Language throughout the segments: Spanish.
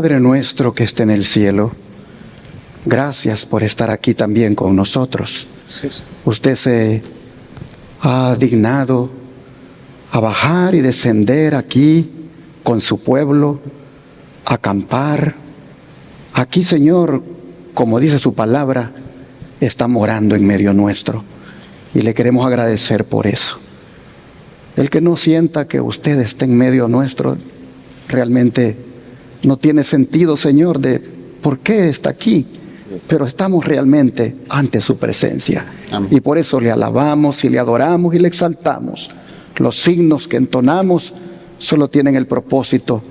Padre nuestro que está en el cielo, gracias por estar aquí también con nosotros. Usted se ha dignado a bajar y descender aquí con su pueblo, a acampar. Aquí, Señor, como dice su palabra, está morando en medio nuestro. Y le queremos agradecer por eso. El que no sienta que usted está en medio nuestro, realmente no tiene sentido, Señor, de por qué está aquí. Pero estamos realmente ante su presencia. Amén. Y por eso le alabamos y le adoramos y le exaltamos. Los signos que entonamos solo tienen el propósito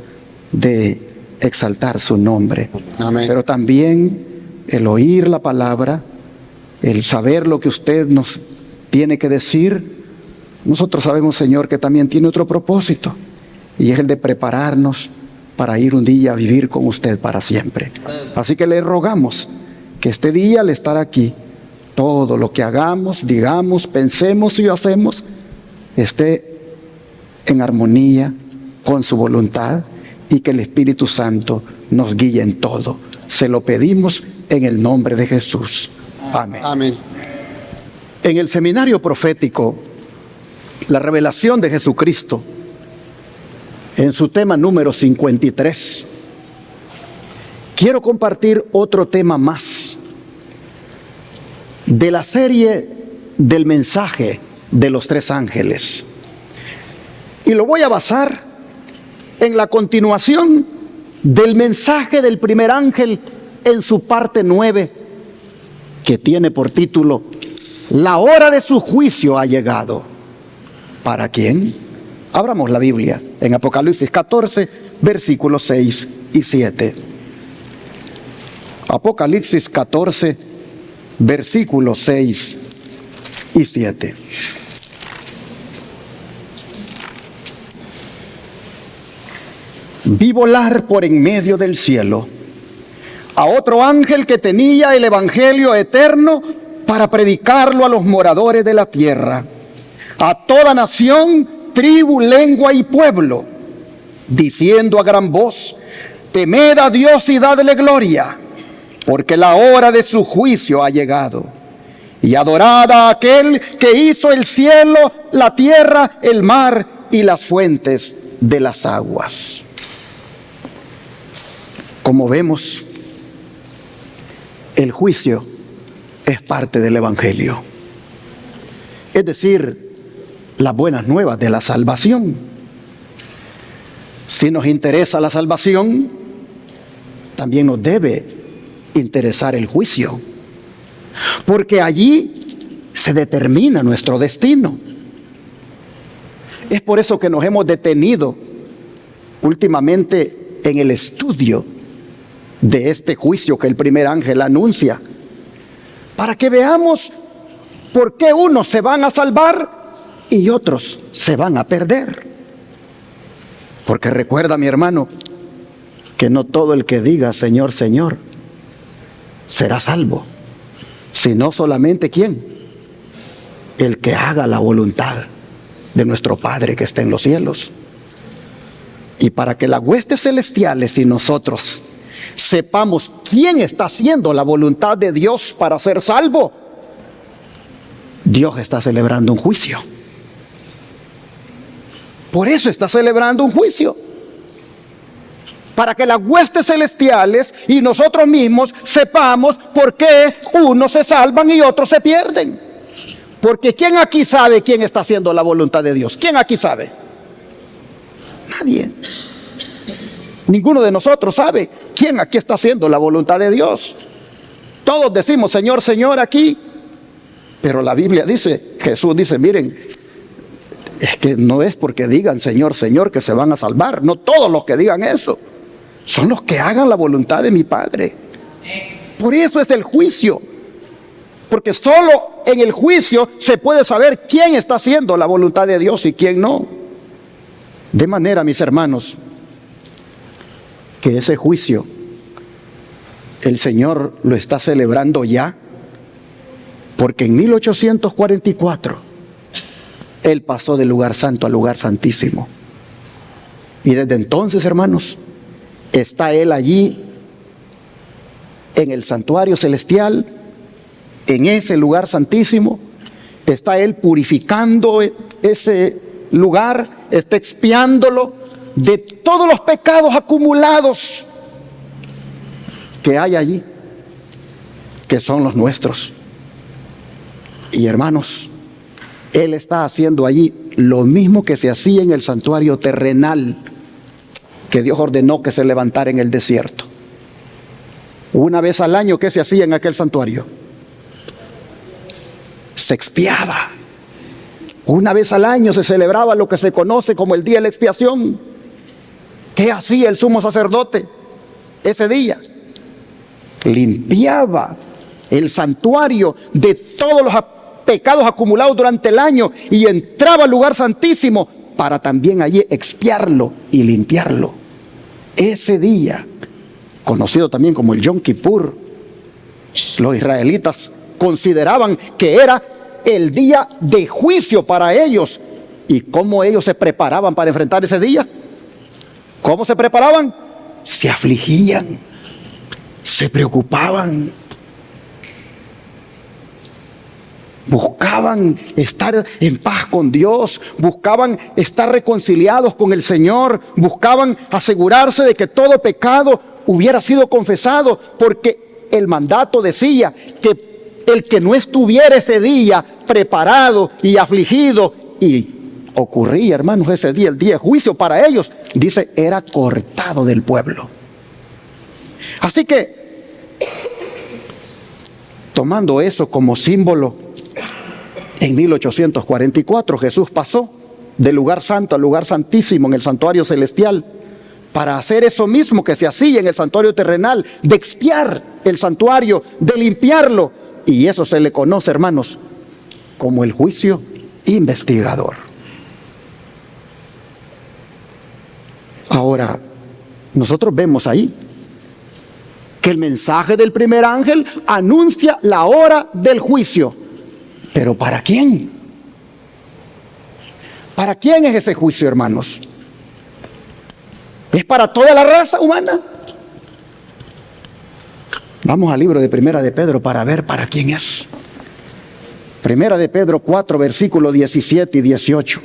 de exaltar su nombre. Amén. Pero también el oír la palabra, el saber lo que usted nos tiene que decir. Nosotros sabemos, Señor, que también tiene otro propósito, y es el de prepararnos para ir un día a vivir con usted para siempre. Así que le rogamos que este día, al estar aquí, todo lo que hagamos, digamos, pensemos y hacemos, esté en armonía con su voluntad, y que el Espíritu Santo nos guíe en todo. Se lo pedimos en el nombre de Jesús. Amén. Amén. En el seminario profético, la revelación de Jesucristo, en su tema número 53, quiero compartir otro tema más de la serie del mensaje de los tres ángeles. Y lo voy a basar en la continuación del mensaje del primer ángel en su parte 9, que tiene por título: La hora de su juicio ha llegado. ¿Para quién? Abramos la Biblia en Apocalipsis 14, versículos 6 y 7. Apocalipsis 14, versículos 6 y 7. Vi volar por en medio del cielo a otro ángel que tenía el evangelio eterno para predicarlo a los moradores de la tierra, a toda nación, tribu, lengua y pueblo, diciendo a gran voz: temed a Dios y dadle gloria, porque la hora de su juicio ha llegado. Y adorad a aquel que hizo el cielo, la tierra, el mar y las fuentes de las aguas. Como vemos, el juicio es parte del evangelio, es decir, las buenas nuevas de la salvación. Si nos interesa la salvación, también nos debe interesar el juicio, porque allí se determina nuestro destino. Es por eso que nos hemos detenido últimamente en el estudio de este juicio que el primer ángel anuncia, para que veamos por qué unos se van a salvar y otros se van a perder. Porque recuerda, mi hermano, que no todo el que diga Señor, Señor será salvo, sino solamente ¿quién? El que haga la voluntad de nuestro Padre que está en los cielos. Y para que las huestes celestiales y nosotros sepamos quién está haciendo la voluntad de Dios para ser salvo, Dios está celebrando un juicio. Por eso está celebrando un juicio, para que las huestes celestiales y nosotros mismos sepamos por qué unos se salvan y otros se pierden. Porque ¿quién aquí sabe quién está haciendo la voluntad de Dios? ¿Quién aquí sabe? Nadie. Ninguno de nosotros sabe quién aquí está haciendo la voluntad de Dios. Todos decimos Señor, Señor aquí, pero la Biblia dice, Jesús dice, miren, es que no es porque digan Señor, Señor que se van a salvar. No todos los que digan eso, son los que hagan la voluntad de mi Padre. Por eso es el juicio, porque solo en el juicio se puede saber quién está haciendo la voluntad de Dios y quién no. De manera, mis hermanos, que ese juicio el Señor lo está celebrando ya, porque en 1844 Él pasó del lugar santo al lugar santísimo. Y desde entonces, hermanos, Está Él allí en el santuario celestial, en ese lugar santísimo. Está Él purificando ese lugar, está expiándolo de todos los pecados acumulados que hay allí, que son los nuestros. Y hermanos, Él está haciendo allí lo mismo que se hacía en el santuario terrenal que Dios ordenó que se levantara en el desierto. Una vez al año, ¿qué se hacía en aquel santuario? Se expiaba. Una vez al año se celebraba lo que se conoce como el día de la expiación. ¿Qué hacía el sumo sacerdote ese día? Limpiaba el santuario de todos los pecados acumulados durante el año y entraba al lugar santísimo para también allí expiarlo y limpiarlo. Ese día, conocido también como el Yom Kippur, los israelitas consideraban que era el día de juicio para ellos. ¿Y cómo ellos se preparaban para enfrentar ese día? ¿Cómo se preparaban? Se afligían, se preocupaban, buscaban estar en paz con Dios, buscaban estar reconciliados con el Señor, buscaban asegurarse de que todo pecado hubiera sido confesado, porque el mandato decía que el que no estuviera ese día preparado y afligido, y ocurría, hermanos, ese día, el día de juicio para ellos, dice, era cortado del pueblo. Así que, tomando eso como símbolo, en 1844 Jesús pasó del lugar santo al lugar santísimo en el santuario celestial para hacer eso mismo que se hacía en el santuario terrenal, de expiar el santuario, de limpiarlo. Y eso se le conoce, hermanos, como el juicio investigador. Ahora, nosotros vemos ahí que el mensaje del primer ángel anuncia la hora del juicio. ¿Pero para quién? ¿Para quién es ese juicio, hermanos? ¿Es para toda la raza humana? Vamos al libro de Primera de Pedro para ver para quién es. Primera de Pedro 4, versículos 17 y 18.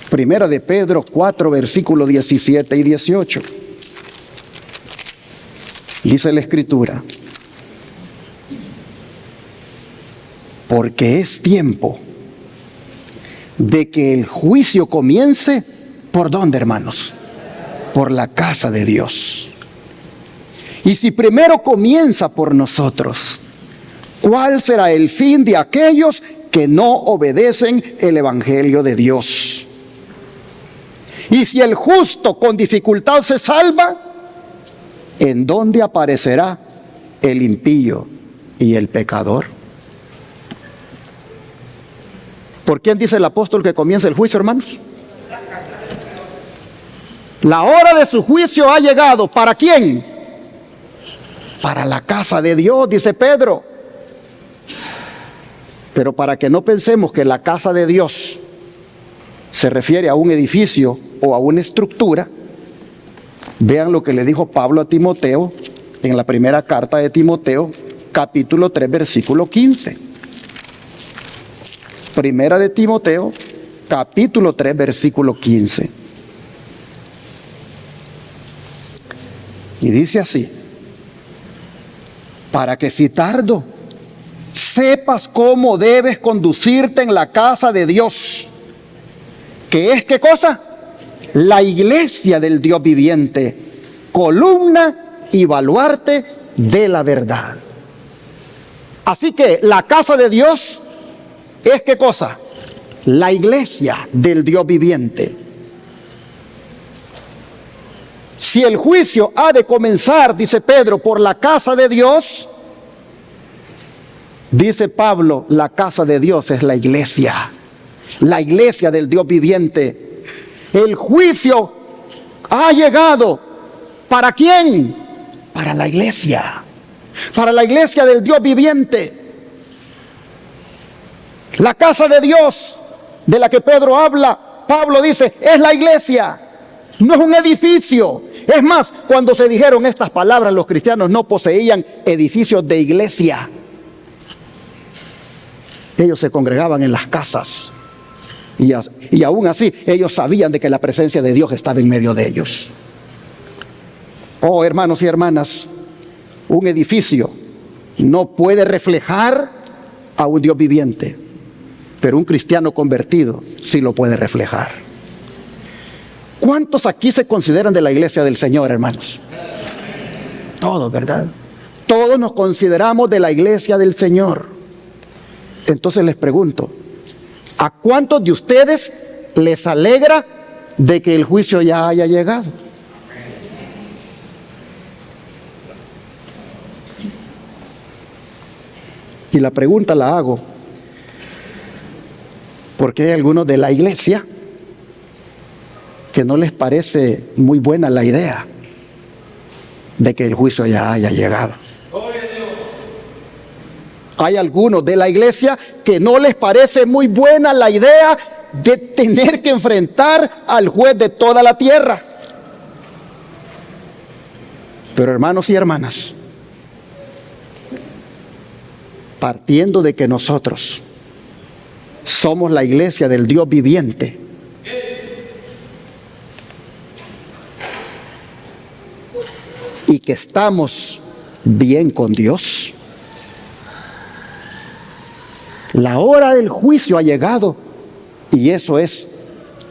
Primera de Pedro 4, versículos 17 y 18. Dice la Escritura: porque es tiempo de que el juicio comience. ¿Por dónde, hermanos? Por la casa de Dios. Y si primero comienza por nosotros, ¿cuál será el fin de aquellos que no obedecen el evangelio de Dios? Y si el justo con dificultad se salva, ¿en dónde aparecerá el impío y el pecador? ¿Por quién dice el apóstol que comienza el juicio, hermanos? La hora de su juicio ha llegado. ¿Para quién? Para la casa de Dios, dice Pedro. Pero para que no pensemos que la casa de Dios se refiere a un edificio o a una estructura, vean lo que le dijo Pablo a Timoteo en la primera carta de Timoteo, capítulo 3, versículo 15. Primera de Timoteo, capítulo 3, versículo 15. Y dice así: para que si tardo, sepas cómo debes conducirte en la casa de Dios, que es, ¿qué cosa? La iglesia del Dios viviente, columna y baluarte de la verdad. Así que la casa de Dios es, ¿qué cosa? La iglesia del Dios viviente. Si el juicio ha de comenzar, dice Pedro, por la casa de Dios, dice Pablo, la casa de Dios es la iglesia del Dios viviente. El juicio ha llegado. ¿Para quién? Para la iglesia del Dios viviente. La casa de Dios de la que Pedro habla, Pablo dice, es la iglesia. No es un edificio. Es más, cuando se dijeron estas palabras, los cristianos no poseían edificios de iglesia. Ellos se congregaban en las casas. Y aún así, ellos sabían de que la presencia de Dios estaba en medio de ellos. Oh, hermanos y hermanas, un edificio no puede reflejar a un Dios viviente, pero un cristiano convertido sí lo puede reflejar. ¿Cuántos aquí se consideran de la iglesia del Señor, hermanos? Todos, ¿verdad? Todos nos consideramos de la iglesia del Señor. Entonces les pregunto, ¿a cuántos de ustedes les alegra de que el juicio ya haya llegado? Y la pregunta la hago porque hay algunos de la iglesia que no les parece muy buena la idea de que el juicio ya haya llegado. Hay algunos de la iglesia que no les parece muy buena la idea de tener que enfrentar al juez de toda la tierra. Pero hermanos y hermanas, partiendo de que nosotros somos la iglesia del Dios viviente, y que estamos bien con Dios, la hora del juicio ha llegado, y eso es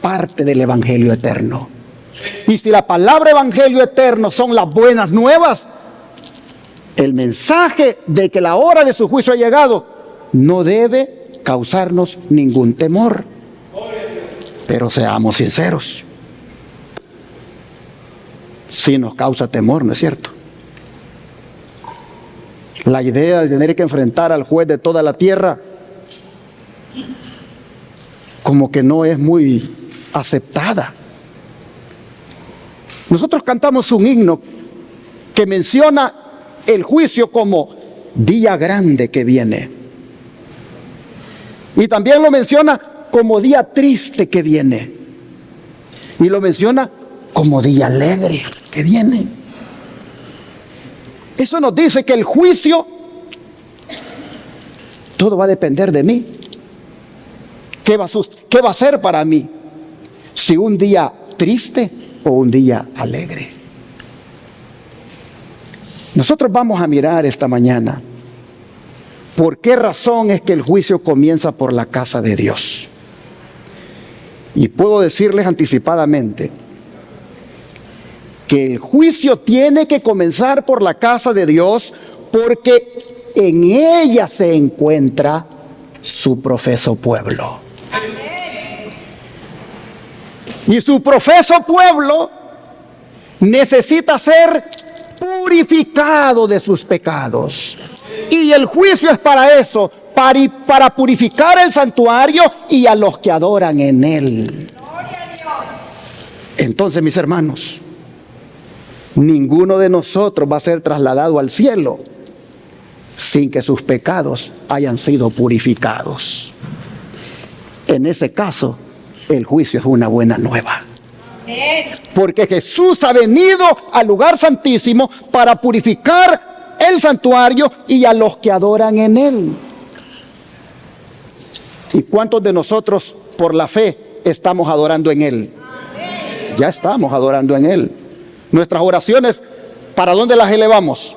parte del evangelio eterno. Y si la palabra evangelio eterno son las buenas nuevas, el mensaje de que la hora de su juicio ha llegado no debe causarnos ningún temor. Pero seamos sinceros, sí nos causa temor, ¿no es cierto? La idea de tener que enfrentar al juez de toda la tierra como que no es muy aceptada. Nosotros cantamos un himno que menciona el juicio como día grande que viene. Y también lo menciona como día triste que viene. Y lo menciona como día alegre que viene. Eso nos dice que el juicio, todo va a depender de mí. ¿Qué va a ser para mí? Si un día triste o un día alegre. Nosotros vamos a mirar esta mañana por qué razón es que el juicio comienza por la casa de Dios. Y puedo decirles anticipadamente que el juicio tiene que comenzar por la casa de Dios porque en ella se encuentra su profeso pueblo. Y su profeso pueblo necesita ser purificado de sus pecados. Y el juicio es para eso, para purificar el santuario y a los que adoran en él. Entonces, mis hermanos, ninguno de nosotros va a ser trasladado al cielo sin que sus pecados hayan sido purificados. En ese caso, el juicio es una buena nueva. Porque Jesús ha venido al lugar santísimo para purificar el santuario y a los que adoran en él. ¿Y cuántos de nosotros por la fe estamos adorando en él? Ya estamos adorando en él. Nuestras oraciones, ¿para dónde las elevamos?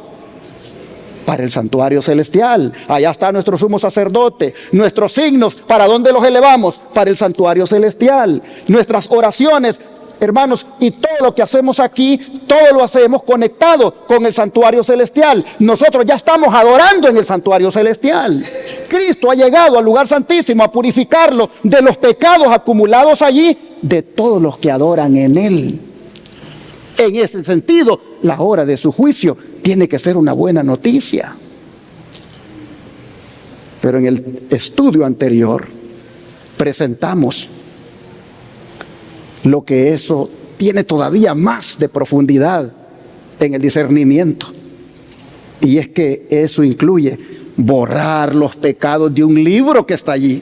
Para el santuario celestial. Allá está nuestro sumo sacerdote. Nuestros signos, ¿para dónde los elevamos? Para el santuario celestial. Nuestras oraciones, hermanos, y todo lo que hacemos aquí, todo lo hacemos conectado con el santuario celestial. Nosotros ya estamos adorando en el santuario celestial. Cristo ha llegado al lugar santísimo a purificarlo de los pecados acumulados allí, de todos los que adoran en él. En ese sentido, la hora de su juicio tiene que ser una buena noticia. Pero en el estudio anterior presentamos lo que eso tiene todavía más de profundidad en el discernimiento. Y es que eso incluye borrar los pecados de un libro que está allí.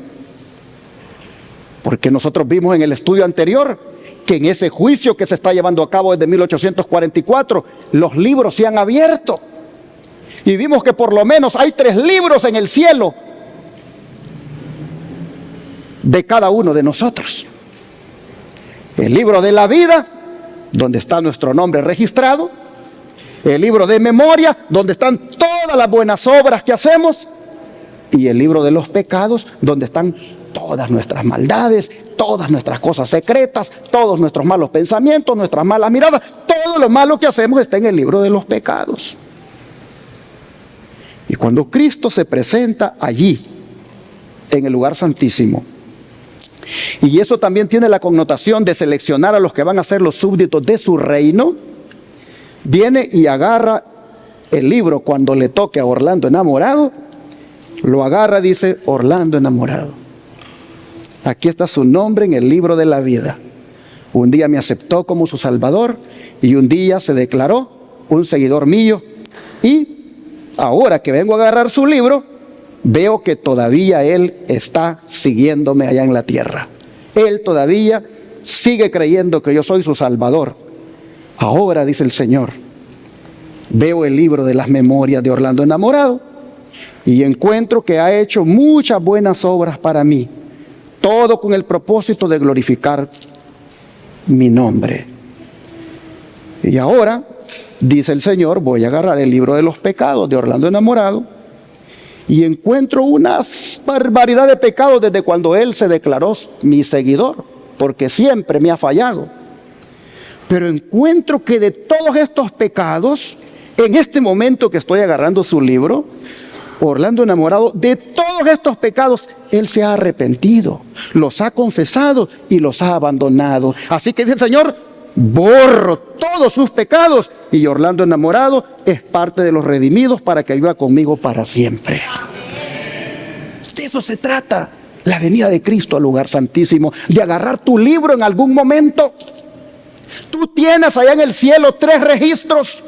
Porque nosotros vimos en el estudio anterior que en ese juicio que se está llevando a cabo desde 1844, los libros se han abierto. Y vimos que por lo menos hay 3 libros en el cielo de cada uno de nosotros. El libro de la vida, donde está nuestro nombre registrado. El libro de memoria, donde están todas las buenas obras que hacemos. Y el libro de los pecados, donde están todas nuestras maldades, todas nuestras cosas secretas, todos nuestros malos pensamientos, nuestras malas miradas. Todo lo malo que hacemos está en el libro de los pecados. Y cuando Cristo se presenta allí, en el lugar santísimo, y eso también tiene la connotación de seleccionar a los que van a ser los súbditos de su reino, viene y agarra el libro cuando le toque a Orlando enamorado, lo agarra, dice: Orlando enamorado, aquí está su nombre en el libro de la vida. Un día me aceptó como su Salvador y un día se declaró un seguidor mío, y ahora que vengo a agarrar su libro, veo que todavía él está siguiéndome allá en la tierra. Él todavía sigue creyendo que yo soy su Salvador. Ahora, dice el Señor, veo el libro de las memorias de Orlando enamorado y encuentro que ha hecho muchas buenas obras para mí, todo con el propósito de glorificar mi nombre. Y ahora, dice el Señor, voy a agarrar el libro de los pecados de Orlando enamorado y encuentro una barbaridad de pecados desde cuando él se declaró mi seguidor, porque siempre me ha fallado. Pero encuentro que de todos estos pecados, en este momento que estoy agarrando su libro, Orlando enamorado, de todos estos pecados, él se ha arrepentido, los ha confesado y los ha abandonado. Así que dice el Señor, borro todos sus pecados y Orlando enamorado es parte de los redimidos para que viva conmigo para siempre. De eso se trata la venida de Cristo al lugar santísimo, de agarrar tu libro en algún momento. Tú tienes allá en el cielo 3 registros: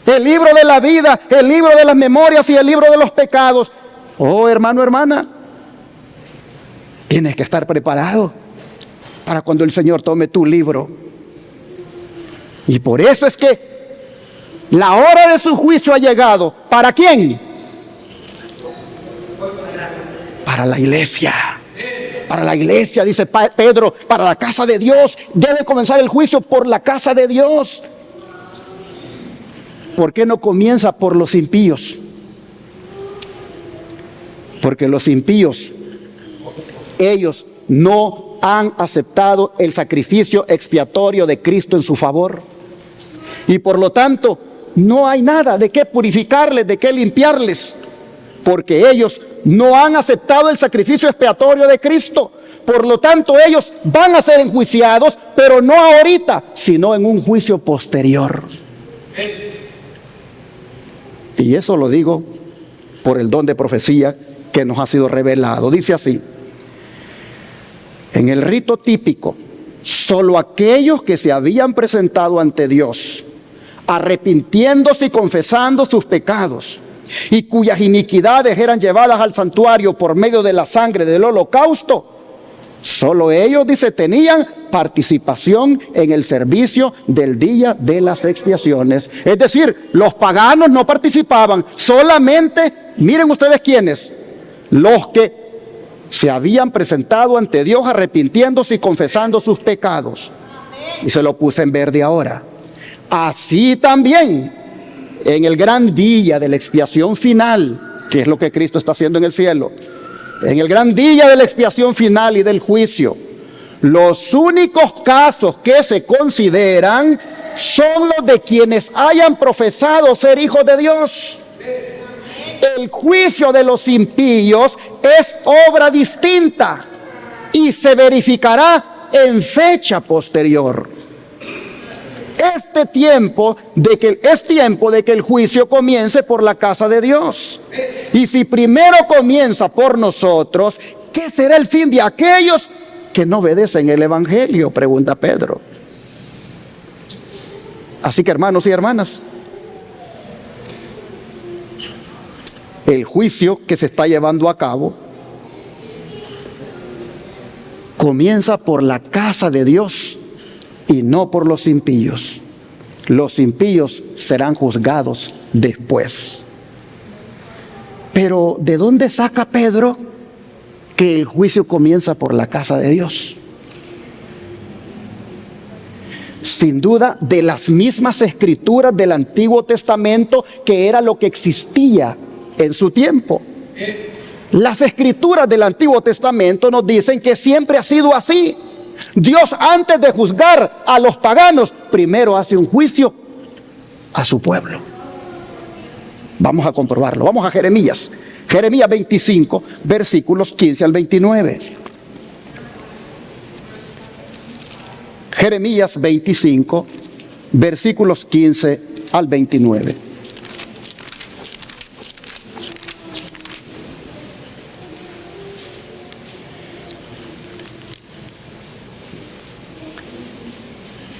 el libro de la vida, el libro de las memorias y el libro de los pecados. Oh, hermano, hermana, tienes que estar preparado para cuando el Señor tome tu libro. Y por eso es que la hora de su juicio ha llegado. ¿Para quién? Para la iglesia. Para la iglesia, dice Pedro, para la casa de Dios. Debe comenzar el juicio por la casa de Dios. ¿Por qué no comienza por los impíos? Porque los impíos, ellos no han aceptado el sacrificio expiatorio de Cristo en su favor. Y por lo tanto, no hay nada de qué purificarles, de qué limpiarles, porque ellos no han aceptado el sacrificio expiatorio de Cristo. Por lo tanto, ellos van a ser enjuiciados, pero no ahorita, sino en un juicio posterior. Y eso lo digo por el don de profecía que nos ha sido revelado. Dice así: en el rito típico, solo aquellos que se habían presentado ante Dios, arrepintiéndose y confesando sus pecados, y cuyas iniquidades eran llevadas al santuario por medio de la sangre del holocausto, solo ellos, dice, tenían participación en el servicio del día de las expiaciones. Es decir, los paganos no participaban, solamente, miren ustedes quiénes, los que se habían presentado ante Dios arrepintiéndose y confesando sus pecados. Y se lo puse en verde ahora. Así también, en el gran día de la expiación final, que es lo que Cristo está haciendo en el cielo, en el gran día de la expiación final y del juicio, los únicos casos que se consideran son los de quienes hayan profesado ser hijos de Dios. El juicio de los impíos es obra distinta y se verificará en fecha posterior. Es tiempo de que el juicio comience por la casa de Dios. Y si primero comienza por nosotros, ¿qué será el fin de aquellos que no obedecen el evangelio?, pregunta Pedro. Así que, hermanos y hermanas, el juicio que se está llevando a cabo comienza por la casa de Dios, y no por los impíos. Los impíos serán juzgados después. Pero ¿de dónde saca Pedro que el juicio comienza por la casa de Dios? Sin duda, de las mismas escrituras del Antiguo Testamento, que era lo que existía en su tiempo. Las escrituras del Antiguo Testamento nos dicen que siempre ha sido así. Dios, antes de juzgar a los paganos, primero hace un juicio a su pueblo. Vamos a comprobarlo. Vamos a Jeremías. Jeremías 25, versículos 15 al 29. Jeremías 25, versículos 15 al 29.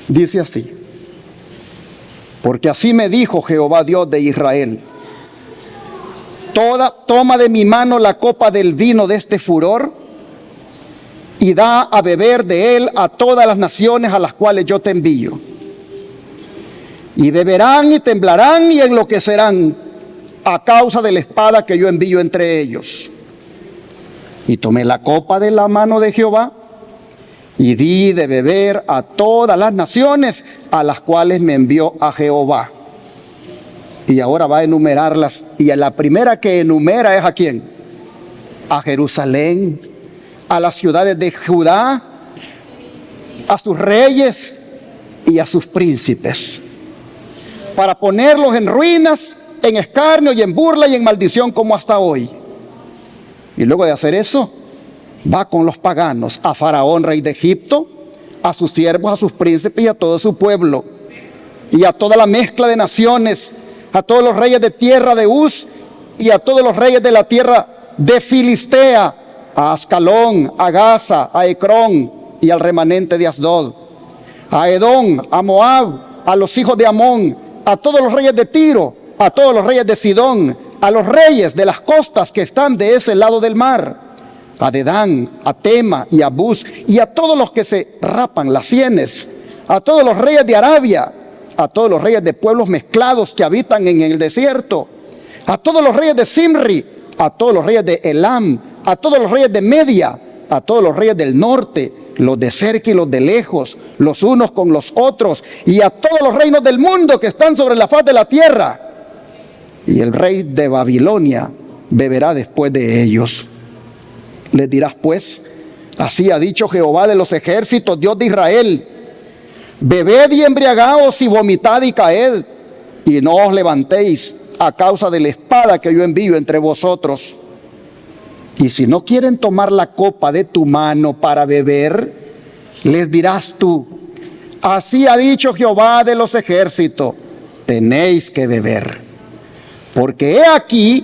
Dice así: porque así me dijo Jehová Dios de Israel: toma de mi mano la copa del vino de este furor y da a beber de él a todas las naciones a las cuales yo te envío. Y beberán y temblarán y enloquecerán a causa de la espada que yo envío entre ellos. Y tomé la copa de la mano de Jehová y di de beber a todas las naciones a las cuales me envió a Jehová. Y ahora va a enumerarlas. Y a la primera que enumera es ¿a quién? A Jerusalén, a las ciudades de Judá, a sus reyes y a sus príncipes, para ponerlos en ruinas, en escarnio y en burla y en maldición como hasta hoy. Y luego de hacer eso, va con los paganos, a Faraón, rey de Egipto, a sus siervos, a sus príncipes y a todo su pueblo, y a toda la mezcla de naciones, a todos los reyes de tierra de Uz y a todos los reyes de la tierra de Filistea, a Ascalón, a Gaza, a Ecrón y al remanente de Asdod, a Edom, a Moab, a los hijos de Amón, a todos los reyes de Tiro, a todos los reyes de Sidón, a los reyes de las costas que están de ese lado del mar, a Dedán, a Tema y a Bus, y a todos los que se rapan las sienes, a todos los reyes de Arabia, a todos los reyes de pueblos mezclados que habitan en el desierto, a todos los reyes de Simri, a todos los reyes de Elam, a todos los reyes de Media, a todos los reyes del norte, los de cerca y los de lejos, los unos con los otros, y a todos los reinos del mundo que están sobre la faz de la tierra. Y el rey de Babilonia beberá después de ellos. Les dirás pues: así ha dicho Jehová de los ejércitos, Dios de Israel: bebed y embriagaos y vomitad y caed, y no os levantéis a causa de la espada que yo envío entre vosotros. Y si no quieren tomar la copa de tu mano para beber, les dirás tú: así ha dicho Jehová de los ejércitos, tenéis que beber. Porque he aquí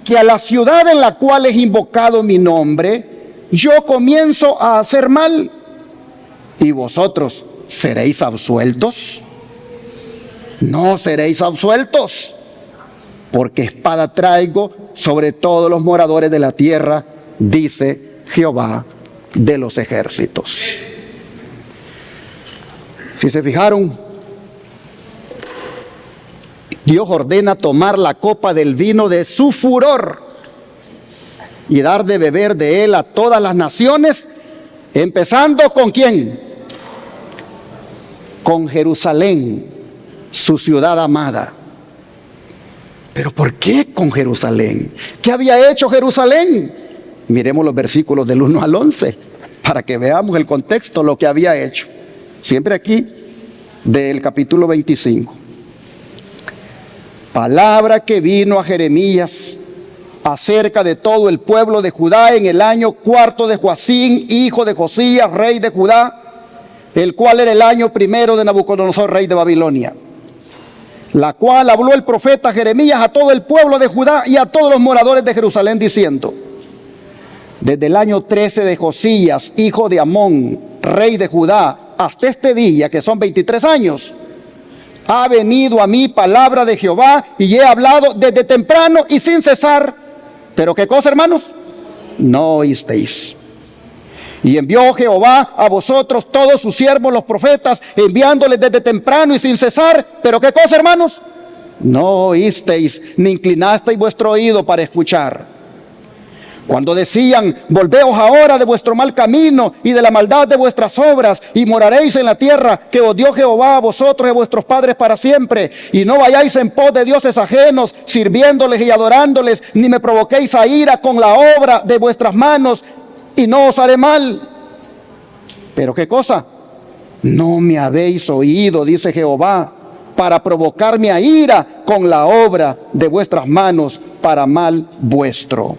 que a la ciudad en la cual es invocado mi nombre, yo comienzo a hacer mal, y vosotros ¿seréis absueltos? No seréis absueltos, porque espada traigo sobre todos los moradores de la tierra, dice Jehová de los ejércitos. Si se fijaron, Dios ordena tomar la copa del vino de su furor y dar de beber de él a todas las naciones, empezando ¿con quién? Con Jerusalén, su ciudad amada. ¿Pero por qué con Jerusalén? ¿Qué había hecho Jerusalén? Miremos los versículos del 1 al 11 para que veamos el contexto, lo que había hecho. Siempre aquí del capítulo 25. Palabra que vino a Jeremías acerca de todo el pueblo de Judá en el año cuarto de Joacim, hijo de Josías, rey de Judá, el cual era el año primero de Nabucodonosor, rey de Babilonia, la cual habló el profeta Jeremías a todo el pueblo de Judá y a todos los moradores de Jerusalén, diciendo: desde el año 13 de Josías, hijo de Amón, rey de Judá, hasta este día, que son 23 años, ha venido a mí palabra de Jehová, y he hablado desde temprano y sin cesar. ¿Pero qué cosa, hermanos? No oísteis. Y envió Jehová a vosotros todos sus siervos, los profetas, enviándoles desde temprano y sin cesar. ¿Pero qué cosa, hermanos? No oísteis ni inclinasteis vuestro oído para escuchar. Cuando decían, volveos ahora de vuestro mal camino y de la maldad de vuestras obras, y moraréis en la tierra que os dio Jehová a vosotros y a vuestros padres para siempre, y no vayáis en pos de dioses ajenos, sirviéndoles y adorándoles, ni me provoquéis a ira con la obra de vuestras manos, y no os haré mal. ¿Pero qué cosa? No me habéis oído, dice Jehová, para provocarme a ira con la obra de vuestras manos para mal vuestro.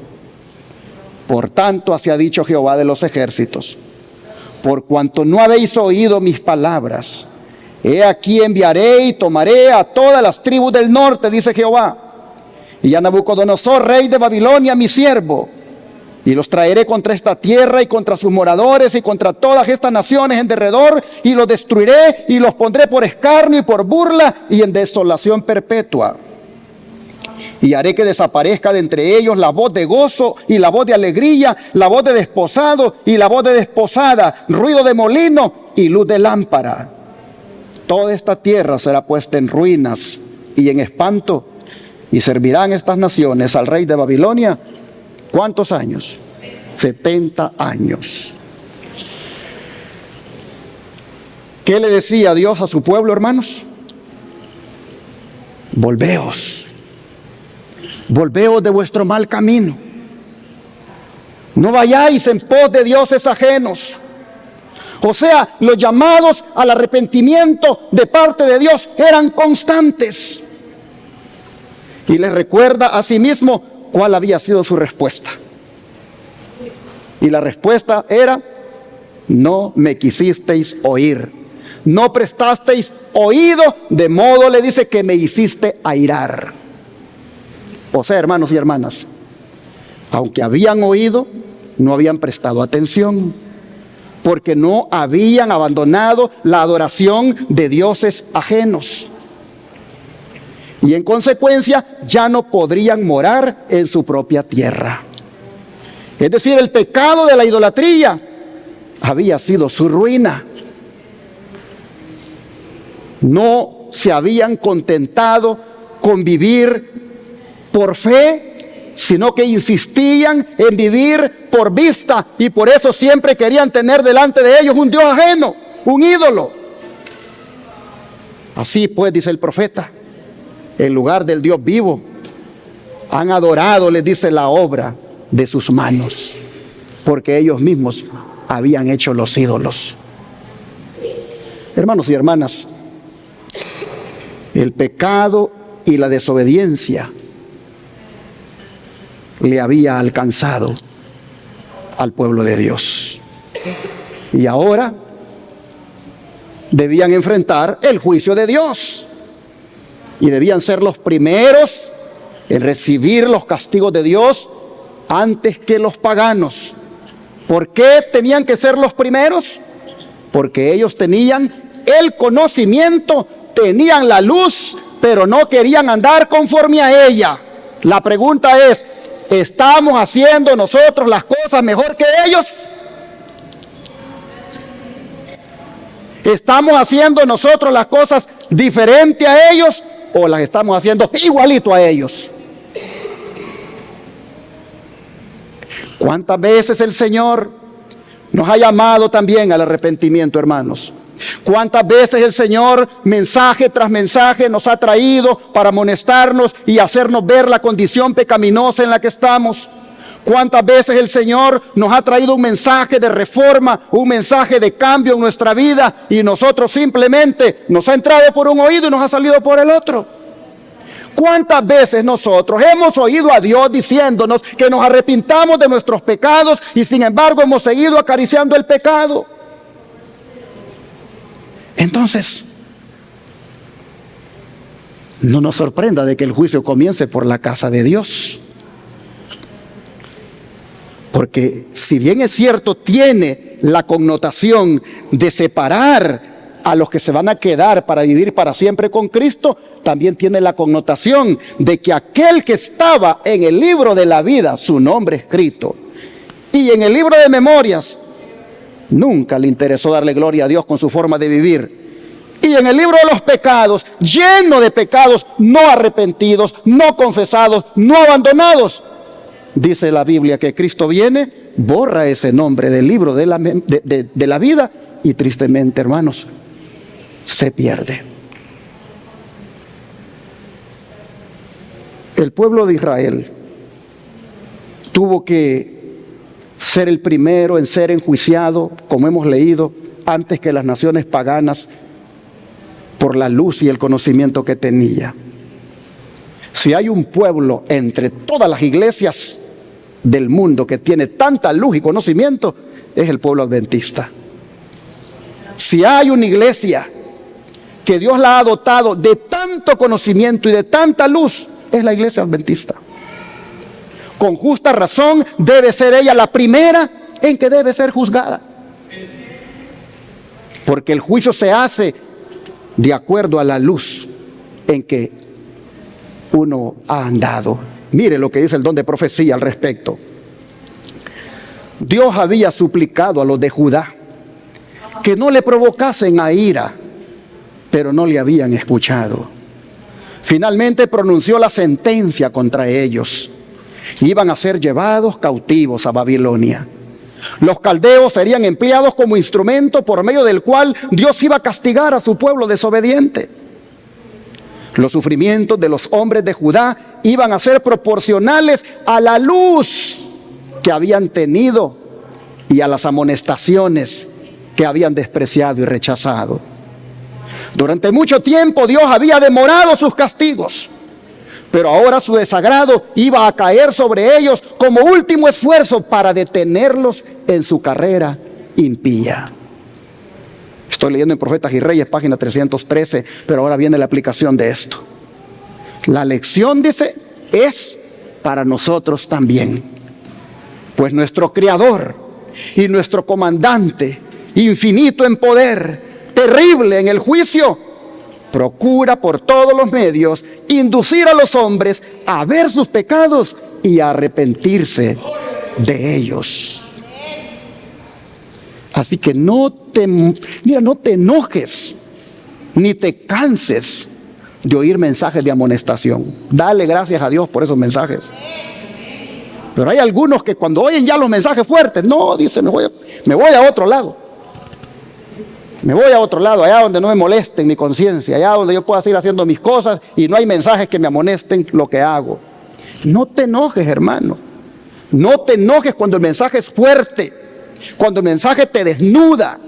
Por tanto, así ha dicho Jehová de los ejércitos, por cuanto no habéis oído mis palabras, he aquí enviaré y tomaré a todas las tribus del norte, dice Jehová, y a Nabucodonosor, rey de Babilonia, mi siervo, y los traeré contra esta tierra y contra sus moradores y contra todas estas naciones en derredor, y los destruiré y los pondré por escarnio y por burla y en desolación perpetua. Y haré que desaparezca de entre ellos la voz de gozo y la voz de alegría, la voz de desposado y la voz de desposada, ruido de molino y luz de lámpara. Toda esta tierra será puesta en ruinas y en espanto, y servirán estas naciones al rey de Babilonia. ¿Cuántos años? 70 años. ¿Qué le decía Dios a su pueblo, hermanos? Volveos. Volveos de vuestro mal camino. No vayáis en pos de dioses ajenos. O sea, los llamados al arrepentimiento de parte de Dios eran constantes. Y les recuerda a sí mismo cuál había sido su respuesta. Y la respuesta era: no me quisisteis oír. No prestasteis oído, de modo, le dice, que me hiciste airar. O sea, hermanos y hermanas, aunque habían oído, no habían prestado atención, porque no habían abandonado la adoración de dioses ajenos. Y en consecuencia, ya no podrían morar en su propia tierra. Es decir, el pecado de la idolatría había sido su ruina. No se habían contentado con vivir por fe, sino que insistían en vivir por vista, y por eso siempre querían tener delante de ellos un Dios ajeno, un ídolo. Así pues, dice el profeta, en lugar del Dios vivo, han adorado, les dice, la obra de sus manos, porque ellos mismos habían hecho los ídolos. Hermanos y hermanas, el pecado y la desobediencia le había alcanzado al pueblo de Dios. Y ahora debían enfrentar el juicio de Dios. Y debían ser los primeros en recibir los castigos de Dios antes que los paganos. ¿Por qué tenían que ser los primeros? Porque ellos tenían el conocimiento, tenían la luz, pero no querían andar conforme a ella. La pregunta es: ¿estamos haciendo nosotros las cosas mejor que ellos? ¿Estamos haciendo nosotros las cosas diferente a ellos o las estamos haciendo igualito a ellos? ¿Cuántas veces el Señor nos ha llamado también al arrepentimiento, hermanos? ¿Cuántas veces el Señor, mensaje tras mensaje, nos ha traído para amonestarnos y hacernos ver la condición pecaminosa en la que estamos? ¿Cuántas veces el Señor nos ha traído un mensaje de reforma, un mensaje de cambio en nuestra vida, y nosotros simplemente nos ha entrado por un oído y nos ha salido por el otro? ¿Cuántas veces nosotros hemos oído a Dios diciéndonos que nos arrepintamos de nuestros pecados y sin embargo hemos seguido acariciando el pecado? Entonces, no nos sorprenda de que el juicio comience por la casa de Dios. Porque si bien es cierto, tiene la connotación de separar a los que se van a quedar para vivir para siempre con Cristo, también tiene la connotación de que aquel que estaba en el libro de la vida, su nombre escrito, y en el libro de memorias, Nunca le interesó darle gloria a Dios con su forma de vivir. Y en el libro de los pecados, lleno de pecados no arrepentidos, no confesados, no abandonados, dice la Biblia que Cristo viene, borra ese nombre del libro de la vida y tristemente, hermanos, se pierde. El pueblo de Israel tuvo que ser el primero en ser enjuiciado, como hemos leído, antes que las naciones paganas, por la luz y el conocimiento que tenía. Si hay un pueblo entre todas las iglesias del mundo que tiene tanta luz y conocimiento, es el pueblo adventista. Si hay una iglesia que Dios la ha dotado de tanto conocimiento y de tanta luz, es la iglesia adventista. Con justa razón debe ser ella la primera en que debe ser juzgada. Porque el juicio se hace de acuerdo a la luz en que uno ha andado. Mire lo que dice el don de profecía al respecto. Dios había suplicado a los de Judá que no le provocasen a ira, pero no le habían escuchado. Finalmente pronunció la sentencia contra ellos. Iban a ser llevados cautivos a Babilonia. Los caldeos serían empleados como instrumento por medio del cual Dios iba a castigar a su pueblo desobediente. Los sufrimientos de los hombres de Judá iban a ser proporcionales a la luz que habían tenido y a las amonestaciones que habían despreciado y rechazado. Durante mucho tiempo Dios había demorado sus castigos, pero ahora su desagrado iba a caer sobre ellos como último esfuerzo para detenerlos en su carrera impía. Estoy leyendo en Profetas y Reyes, página 313, pero ahora viene la aplicación de esto. La lección, dice, es para nosotros también. Pues nuestro Creador y nuestro Comandante, infinito en poder, terrible en el juicio, procura por todos los medios inducir a los hombres a ver sus pecados y a arrepentirse de ellos. Así que no te enojes ni te canses de oír mensajes de amonestación. Dale gracias a Dios por esos mensajes. Pero hay algunos que cuando oyen ya los mensajes fuertes, no, dicen, me voy a otro lado. Me voy a otro lado, allá donde no me molesten mi conciencia, allá donde yo pueda seguir haciendo mis cosas y no hay mensajes que me amonesten lo que hago. No te enojes, hermano. No te enojes cuando el mensaje es fuerte, cuando el mensaje te desnuda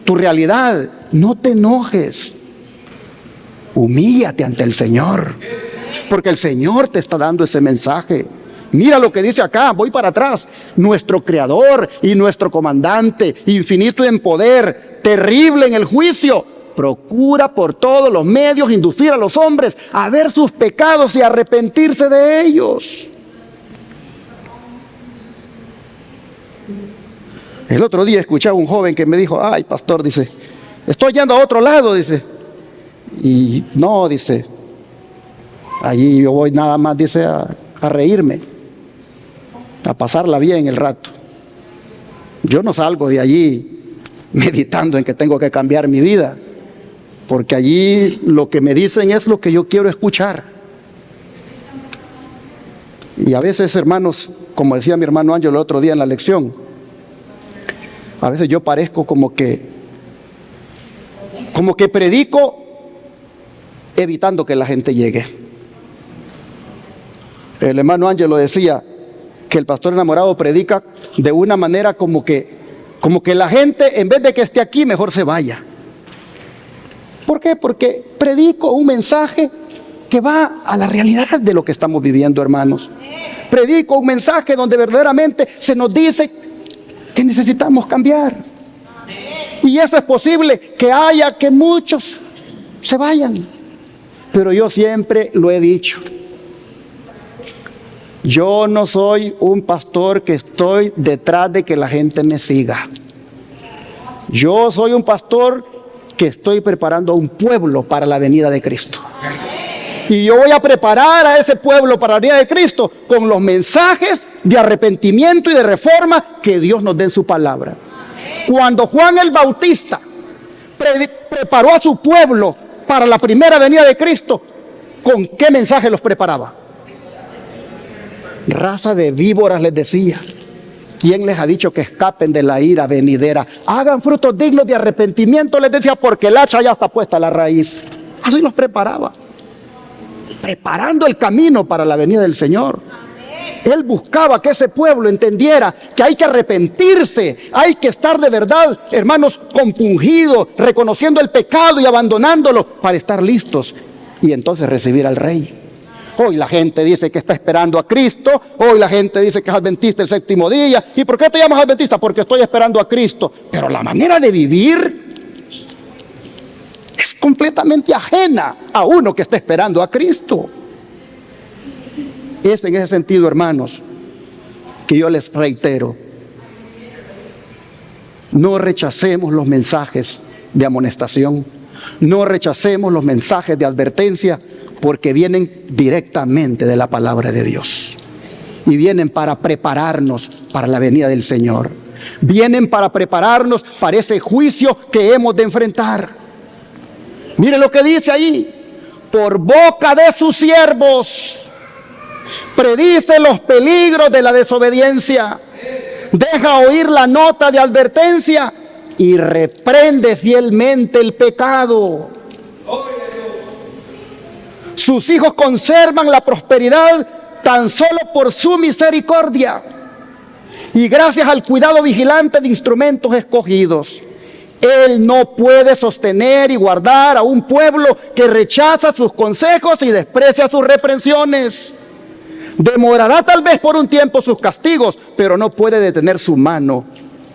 tu realidad. No te enojes. Humíllate ante el Señor, porque el Señor te está dando ese mensaje. Mira lo que dice acá, voy para atrás. Nuestro Creador y nuestro Comandante, infinito en poder, terrible en el juicio, procura por todos los medios inducir a los hombres a ver sus pecados y arrepentirse de ellos. El otro día escuchaba a un joven que me dijo, ay pastor, dice, estoy yendo a otro lado, dice. Y no, dice, allí yo voy nada más, dice, a reírme, a pasarla bien el rato. Yo no salgo de allí meditando en que tengo que cambiar mi vida, porque allí lo que me dicen es lo que yo quiero escuchar. Y a veces, hermanos, como decía mi hermano Ángel el otro día en la lección, a veces yo parezco como que predico evitando que la gente llegue. El hermano Ángel lo decía, que el pastor enamorado predica de una manera como que la gente, en vez de que esté aquí, mejor se vaya. ¿Por qué? Porque predico un mensaje que va a la realidad de lo que estamos viviendo, hermanos. Predico un mensaje donde verdaderamente se nos dice que necesitamos cambiar. Y eso es posible, que muchos se vayan. Pero yo siempre lo he dicho. Yo no soy un pastor que estoy detrás de que la gente me siga. Yo soy un pastor que estoy preparando a un pueblo para la venida de Cristo. Y yo voy a preparar a ese pueblo para la venida de Cristo con los mensajes de arrepentimiento y de reforma que Dios nos dé en su palabra. Cuando Juan el Bautista preparó a su pueblo para la primera venida de Cristo, ¿con qué mensaje los preparaba? Raza de víboras, les decía. ¿Quién les ha dicho que escapen de la ira venidera? Hagan frutos dignos de arrepentimiento, les decía, porque el hacha ya está puesta a la raíz. Así los preparaba, preparando el camino para la venida del Señor. Él buscaba que ese pueblo entendiera que hay que arrepentirse, hay que estar de verdad, hermanos, compungidos, reconociendo el pecado y abandonándolo para estar listos y entonces recibir al Rey. Hoy la gente dice que está esperando a Cristo, hoy la gente dice que es adventista el séptimo día. ¿Y por qué te llamas adventista? Porque estoy esperando a Cristo. Pero la manera de vivir es completamente ajena a uno que está esperando a Cristo. Es en ese sentido, hermanos, que yo les reitero: no rechacemos los mensajes de amonestación, no rechacemos los mensajes de advertencia, porque vienen directamente de la palabra de Dios y vienen para prepararnos para la venida del Señor, vienen para prepararnos para ese juicio que hemos de enfrentar. Mire lo que dice ahí: por boca de sus siervos predice los peligros de la desobediencia, deja oír la nota de advertencia y reprende fielmente el pecado. Sus hijos conservan la prosperidad tan solo por su misericordia y gracias al cuidado vigilante de instrumentos escogidos. Él no puede sostener y guardar a un pueblo que rechaza sus consejos y desprecia sus reprensiones. Demorará tal vez por un tiempo sus castigos, pero no puede detener su mano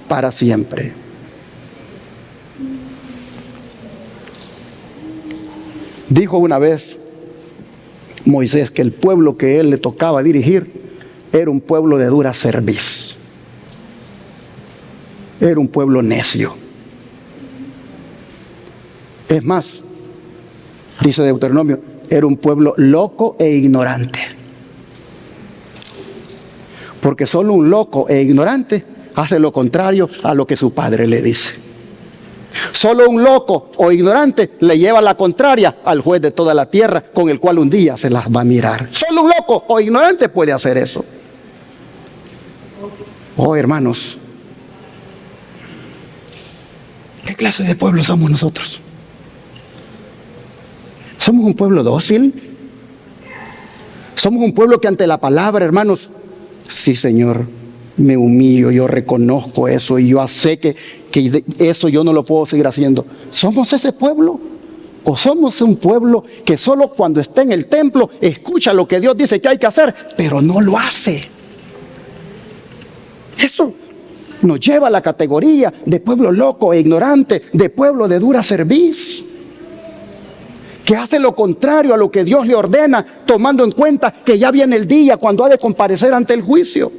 para siempre. Dijo una vez Moisés que el pueblo que él le tocaba dirigir era un pueblo de dura cerviz, era un pueblo necio. Es más, dice Deuteronomio, era un pueblo loco e ignorante. Porque solo un loco e ignorante hace lo contrario a lo que su padre le dice. Solo un loco o ignorante le lleva la contraria al juez de toda la tierra, con el cual un día se las va a mirar. Solo un loco o ignorante puede hacer eso. Oh, hermanos, ¿qué clase de pueblo somos nosotros? ¿Somos un pueblo dócil? ¿Somos un pueblo que ante la palabra, hermanos, sí, Señor, me humillo, yo reconozco eso y yo sé que eso yo no lo puedo seguir haciendo? ¿Somos ese pueblo? ¿O somos un pueblo que solo cuando está en el templo escucha lo que Dios dice que hay que hacer, pero no lo hace? Eso nos lleva a la categoría de pueblo loco e ignorante, de pueblo de dura cerviz, que hace lo contrario a lo que Dios le ordena, tomando en cuenta que ya viene el día cuando ha de comparecer ante el juicio.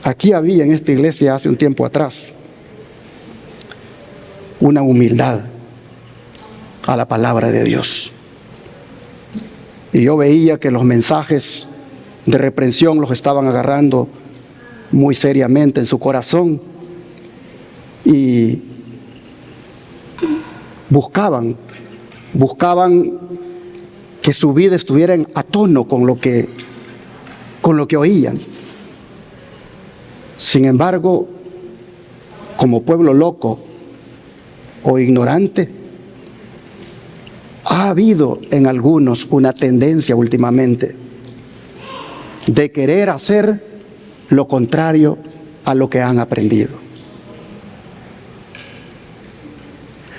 Aquí había en esta iglesia hace un tiempo atrás una humildad a la palabra de Dios. Y yo veía que los mensajes de reprensión los estaban agarrando muy seriamente en su corazón y buscaban que su vida estuviera a tono con lo que oían. Sin embargo, como pueblo loco o ignorante, ha habido en algunos una tendencia últimamente de querer hacer lo contrario a lo que han aprendido.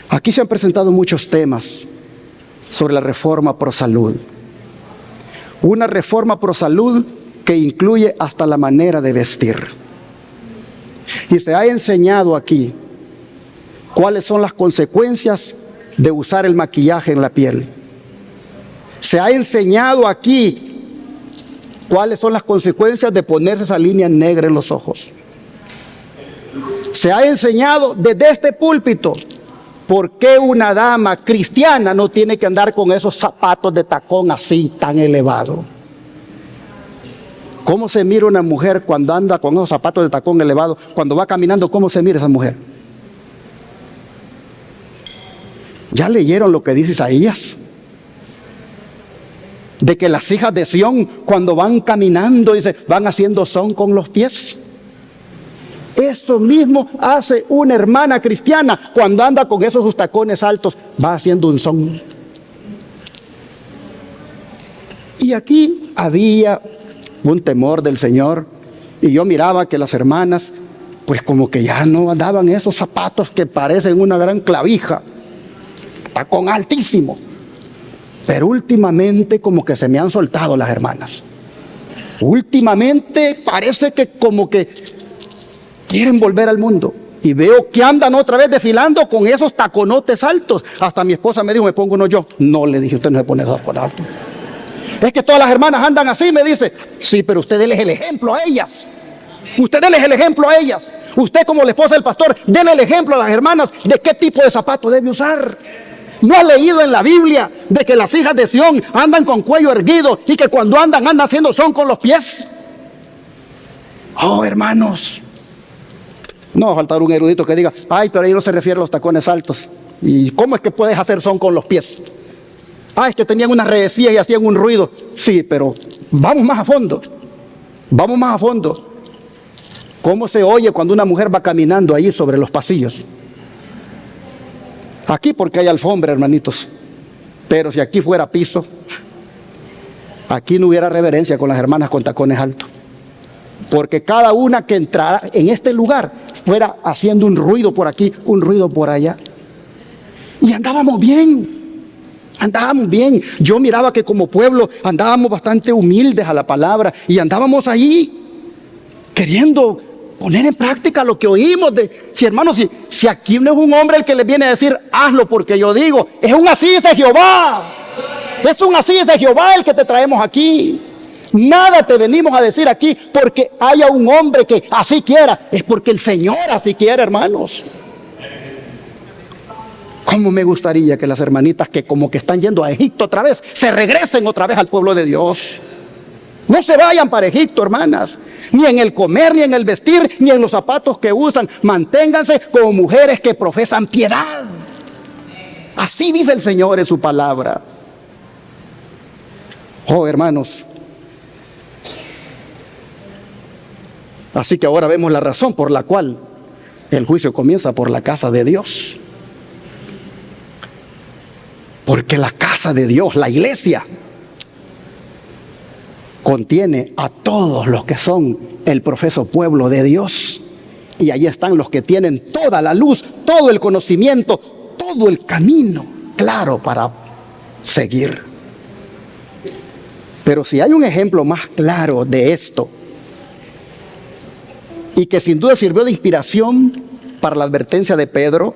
Aquí se han presentado muchos temas sobre la reforma pro salud. Una reforma pro salud que incluye hasta la manera de vestir. Y se ha enseñado aquí cuáles son las consecuencias de usar el maquillaje en la piel. Se ha enseñado aquí cuáles son las consecuencias de ponerse esa línea negra en los ojos. Se ha enseñado desde este púlpito por qué una dama cristiana no tiene que andar con esos zapatos de tacón así tan elevado. ¿Cómo se mira una mujer cuando anda con esos zapatos de tacón elevado? Cuando va caminando, ¿cómo se mira esa mujer? ¿Ya leyeron lo que dice Isaías? De que las hijas de Sión, cuando van caminando, dice, van haciendo son con los pies. Eso mismo hace una hermana cristiana cuando anda con esos sus tacones altos, va haciendo un son. Y aquí había un temor del Señor, y yo miraba que las hermanas, pues como que ya no andaban esos zapatos que parecen una gran clavija, tacón altísimo. Pero últimamente como que se me han soltado las hermanas. Últimamente parece que como que quieren volver al mundo. Y veo que andan otra vez desfilando con esos taconotes altos. Hasta mi esposa me dijo, me pongo uno yo. No, le dije, usted no se pone esos tacones altos. Es que todas las hermanas andan así, me dice. Sí, pero usted déles el ejemplo a ellas. Usted déles el ejemplo a ellas. Usted como la esposa del pastor, déle el ejemplo a las hermanas de qué tipo de zapato debe usar. ¿No ha leído en la Biblia de que las hijas de Sión andan con cuello erguido y que cuando andan haciendo son con los pies? Oh, hermanos, no va a faltar un erudito que diga, ay, pero ahí no se refiere a los tacones altos. ¿Y cómo es que puedes hacer son con los pies? Ah, es que tenían unas redecillas y hacían un ruido. Sí, pero vamos más a fondo. Vamos más a fondo. ¿Cómo se oye cuando una mujer va caminando ahí sobre los pasillos? Aquí porque hay alfombra, hermanitos. Pero si aquí fuera piso, aquí no hubiera reverencia con las hermanas con tacones altos. Porque cada una que entrara en este lugar fuera haciendo un ruido por aquí, un ruido por allá. Y andábamos bien. Andábamos bien. Yo miraba que como pueblo andábamos bastante humildes a la palabra. Y andábamos ahí queriendo poner en práctica lo que oímos. Si hermanos, si aquí no es un hombre el que les viene a decir, hazlo porque yo digo. Es un así dice Jehová. Es un así dice Jehová el que te traemos aquí. Nada te venimos a decir aquí porque haya un hombre que así quiera. Es porque el Señor así quiere, hermanos. ¿Cómo me gustaría que las hermanitas que como que están yendo a Egipto otra vez, se regresen otra vez al pueblo de Dios? No se vayan para Egipto, hermanas. Ni en el comer, ni en el vestir, ni en los zapatos que usan. Manténganse como mujeres que profesan piedad. Así dice el Señor en su palabra. Oh, hermanos. Así que ahora vemos la razón por la cual el juicio comienza por la casa de Dios. Porque la casa de Dios, la iglesia, contiene a todos los que son el profeso pueblo de Dios. Y ahí están los que tienen toda la luz, todo el conocimiento, todo el camino claro para seguir. Pero si hay un ejemplo más claro de esto, y que sin duda sirvió de inspiración para la advertencia de Pedro,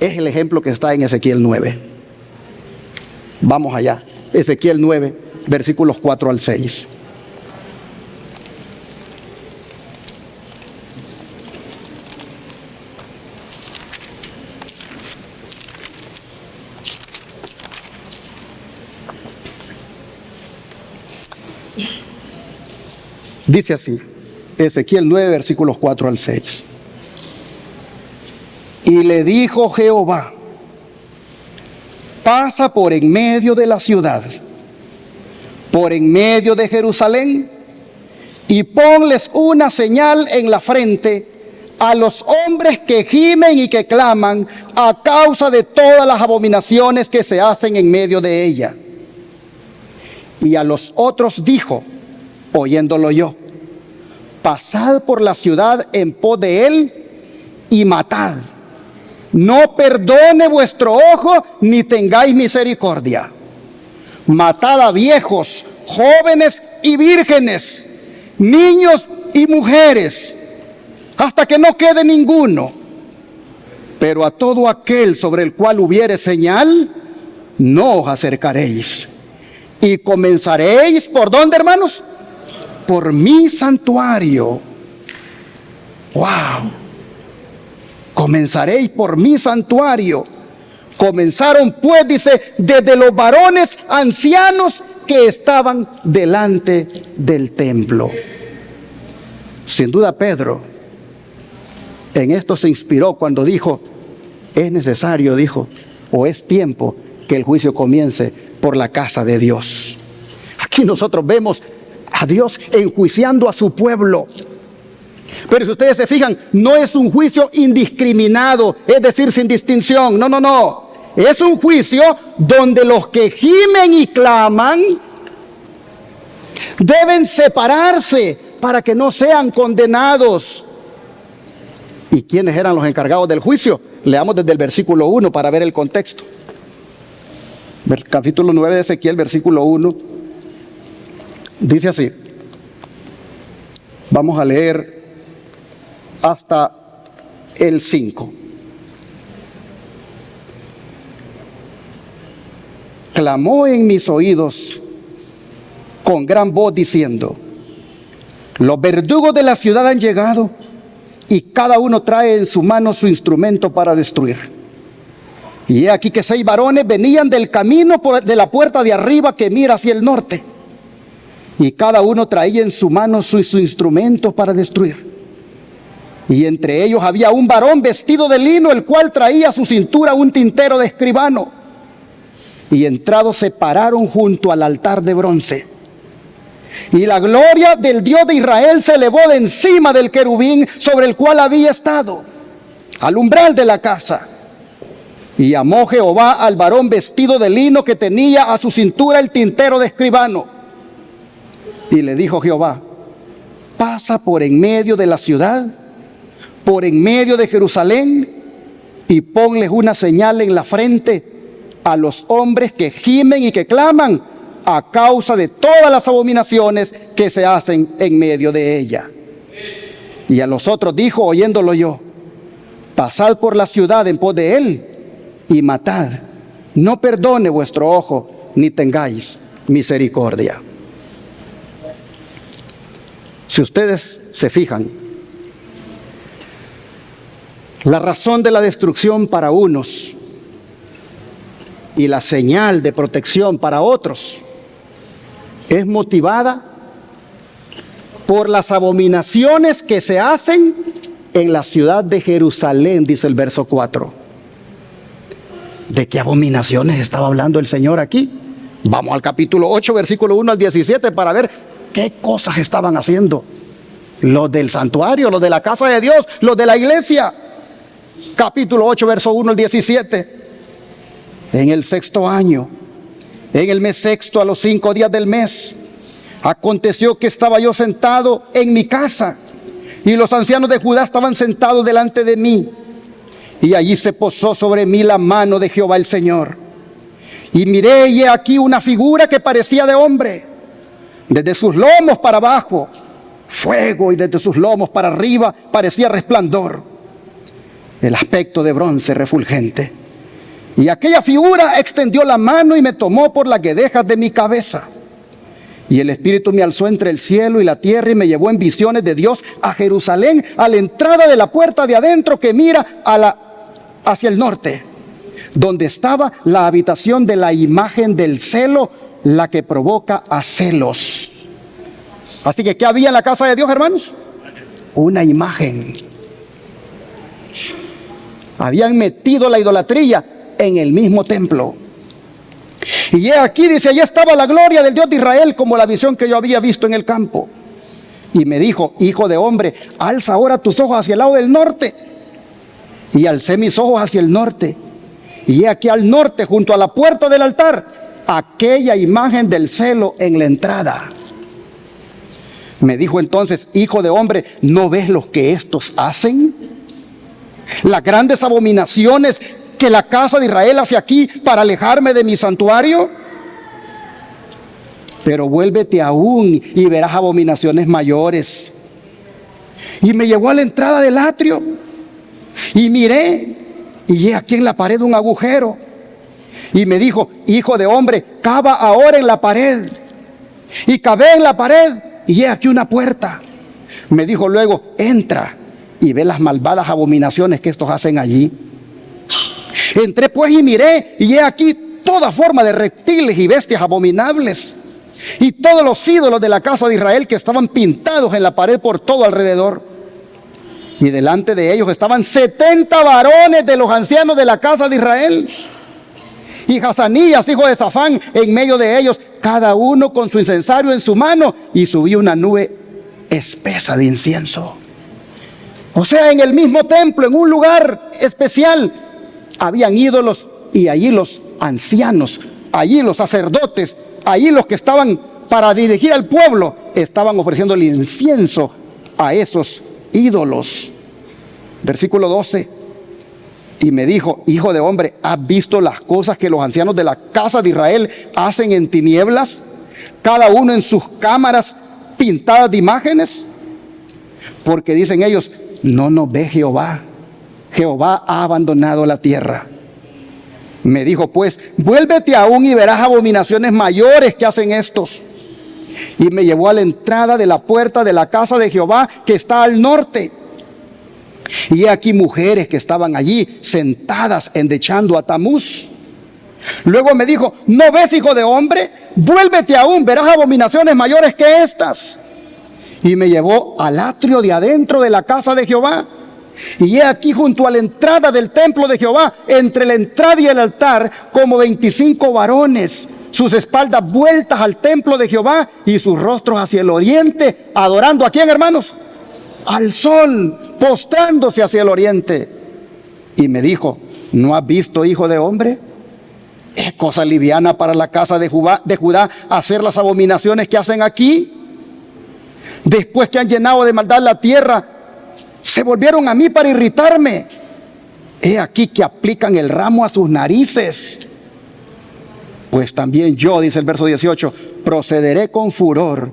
es el ejemplo que está en Ezequiel 9. Vamos allá. Ezequiel 9, versículos 4 al 6. Dice así, Ezequiel 9, versículos 4 al 6. Y le dijo Jehová, pasa por en medio de la ciudad, por en medio de Jerusalén, y ponles una señal en la frente a los hombres que gimen y que claman a causa de todas las abominaciones que se hacen en medio de ella. Y a los otros dijo, oyéndolo yo, pasad por la ciudad en pos de él y matad. No perdone vuestro ojo, ni tengáis misericordia. Matad a viejos, jóvenes y vírgenes, niños y mujeres, hasta que no quede ninguno. Pero a todo aquel sobre el cual hubiere señal, no os acercaréis. Y comenzaréis, ¿por dónde, hermanos? Por mi santuario. ¡Wow! Comenzaréis por mi santuario. Comenzaron pues, dice, desde los varones ancianos que que estaban delante del templo. Sin duda Pedro en esto se inspiró cuando dijo, es necesario, dijo, o es tiempo que el juicio comience por la casa de Dios. Aquí nosotros vemos a Dios enjuiciando a su pueblo. Pero si ustedes se fijan, no es un juicio indiscriminado, es decir, sin distinción. No, no, no. Es un juicio donde los que gimen y claman deben separarse para que no sean condenados. ¿Y quiénes eran los encargados del juicio? Leamos desde el versículo 1 para ver el contexto. Capítulo 9 de Ezequiel, versículo 1. Dice así. Vamos a leer hasta el 5. Clamó en mis oídos con gran voz diciendo, los verdugos de la ciudad han llegado y cada uno trae en su mano su instrumento para destruir. Y he aquí que 6 varones venían del camino de la puerta de arriba que mira hacia el norte. Y cada uno traía en su mano su instrumento para destruir. Y entre ellos había un varón vestido de lino, el cual traía a su cintura un tintero de escribano. Y entrados se pararon junto al altar de bronce. Y la gloria del Dios de Israel se elevó de encima del querubín sobre el cual había estado, al umbral de la casa. Y llamó Jehová al varón vestido de lino que tenía a su cintura el tintero de escribano. Y le dijo Jehová, pasa por en medio de la ciudad, por en medio de Jerusalén, y ponles una señal en la frente a los hombres que gimen y que claman a causa de todas las abominaciones que se hacen en medio de ella. Y a los otros dijo, oyéndolo yo, pasad por la ciudad en pos de él y matad, no perdone vuestro ojo ni tengáis misericordia. Si ustedes se fijan, la razón de la destrucción para unos y la señal de protección para otros es motivada por las abominaciones que se hacen en la ciudad de Jerusalén, dice el verso 4. ¿De qué abominaciones estaba hablando el Señor aquí? Vamos al capítulo 8, versículo 1 al 17 para ver qué cosas estaban haciendo los del santuario, los de la casa de Dios, los de la iglesia. Capítulo 8, verso 1 al 17. En el 6º año, en el mes 6º, a los 5 días del mes, aconteció que estaba yo sentado en mi casa, y los ancianos de Judá estaban sentados delante de mí, y allí se posó sobre mí la mano de Jehová el Señor. Y miré, y he aquí una figura que parecía de hombre, desde sus lomos para abajo, fuego, y desde sus lomos para arriba parecía resplandor, el aspecto de bronce refulgente. Y aquella figura extendió la mano y me tomó por las guedejas de mi cabeza. Y el Espíritu me alzó entre el cielo y la tierra y me llevó en visiones de Dios a Jerusalén, a la entrada de la puerta de adentro que mira hacia el norte, donde estaba la habitación de la imagen del celo, la que provoca a celos. Así que, ¿qué había en la casa de Dios, hermanos? Una imagen. Habían metido la idolatría en el mismo templo. Y he aquí, dice, allí estaba la gloria del Dios de Israel, como la visión que yo había visto en el campo. Y me dijo, hijo de hombre, alza ahora tus ojos hacia el lado del norte. Y alcé mis ojos hacia el norte. Y he aquí al norte, junto a la puerta del altar, aquella imagen del celo en la entrada. Me dijo entonces, hijo de hombre, ¿no ves lo que estos hacen? Las grandes abominaciones que la casa de Israel hace aquí para alejarme de mi santuario. Pero vuélvete aún y verás abominaciones mayores. Y me llevó a la entrada del atrio y miré, y he aquí en la pared un agujero. Y me dijo, hijo de hombre, cava ahora en la pared. Y cavé en la pared, y he aquí una puerta. Me dijo luego, entra y ve las malvadas abominaciones que estos hacen allí. Entré pues y miré, y he aquí toda forma de reptiles y bestias abominables. y todos los ídolos de la casa de Israel que estaban pintados en la pared por todo alrededor. Y delante de ellos estaban 70 varones de los ancianos de la casa de Israel. Y Hazanías, hijo de Safán, en medio de ellos, cada uno con su incensario en su mano, y subía una nube espesa de incienso. O sea, en el mismo templo, en un lugar especial, habían ídolos, y allí los ancianos, allí los sacerdotes, allí los que estaban para dirigir al pueblo, estaban ofreciendo el incienso a esos ídolos. Versículo 12. Y me dijo: hijo de hombre, ¿has visto las cosas que los ancianos de la casa de Israel hacen en tinieblas? Cada uno en sus cámaras pintadas de imágenes. Porque dicen ellos: no nos ve Jehová. Jehová ha abandonado la tierra. Me dijo pues: vuélvete aún y verás abominaciones mayores que hacen estos. Y me llevó a la entrada de la puerta de la casa de Jehová, que está al norte. Y he aquí mujeres que estaban allí sentadas endechando a Tamuz. Luego me dijo: ¿no ves, hijo de hombre? Vuélvete aún, verás abominaciones mayores que estas. Y me llevó al atrio de adentro de la casa de Jehová. Y he aquí junto a la entrada del templo de Jehová, entre la entrada y el altar, como 25 varones, sus espaldas vueltas al templo de Jehová y sus rostros hacia el oriente, adorando ¿a quién, hermanos? Al sol, postrándose hacia el oriente. Y me dijo: ¿no has visto, hijo de hombre? Es cosa liviana para la casa de Judá hacer las abominaciones que hacen aquí. Después que han llenado de maldad la tierra, se volvieron a mí para irritarme. He aquí que aplican el ramo a sus narices. Pues también yo, dice el verso 18, procederé con furor.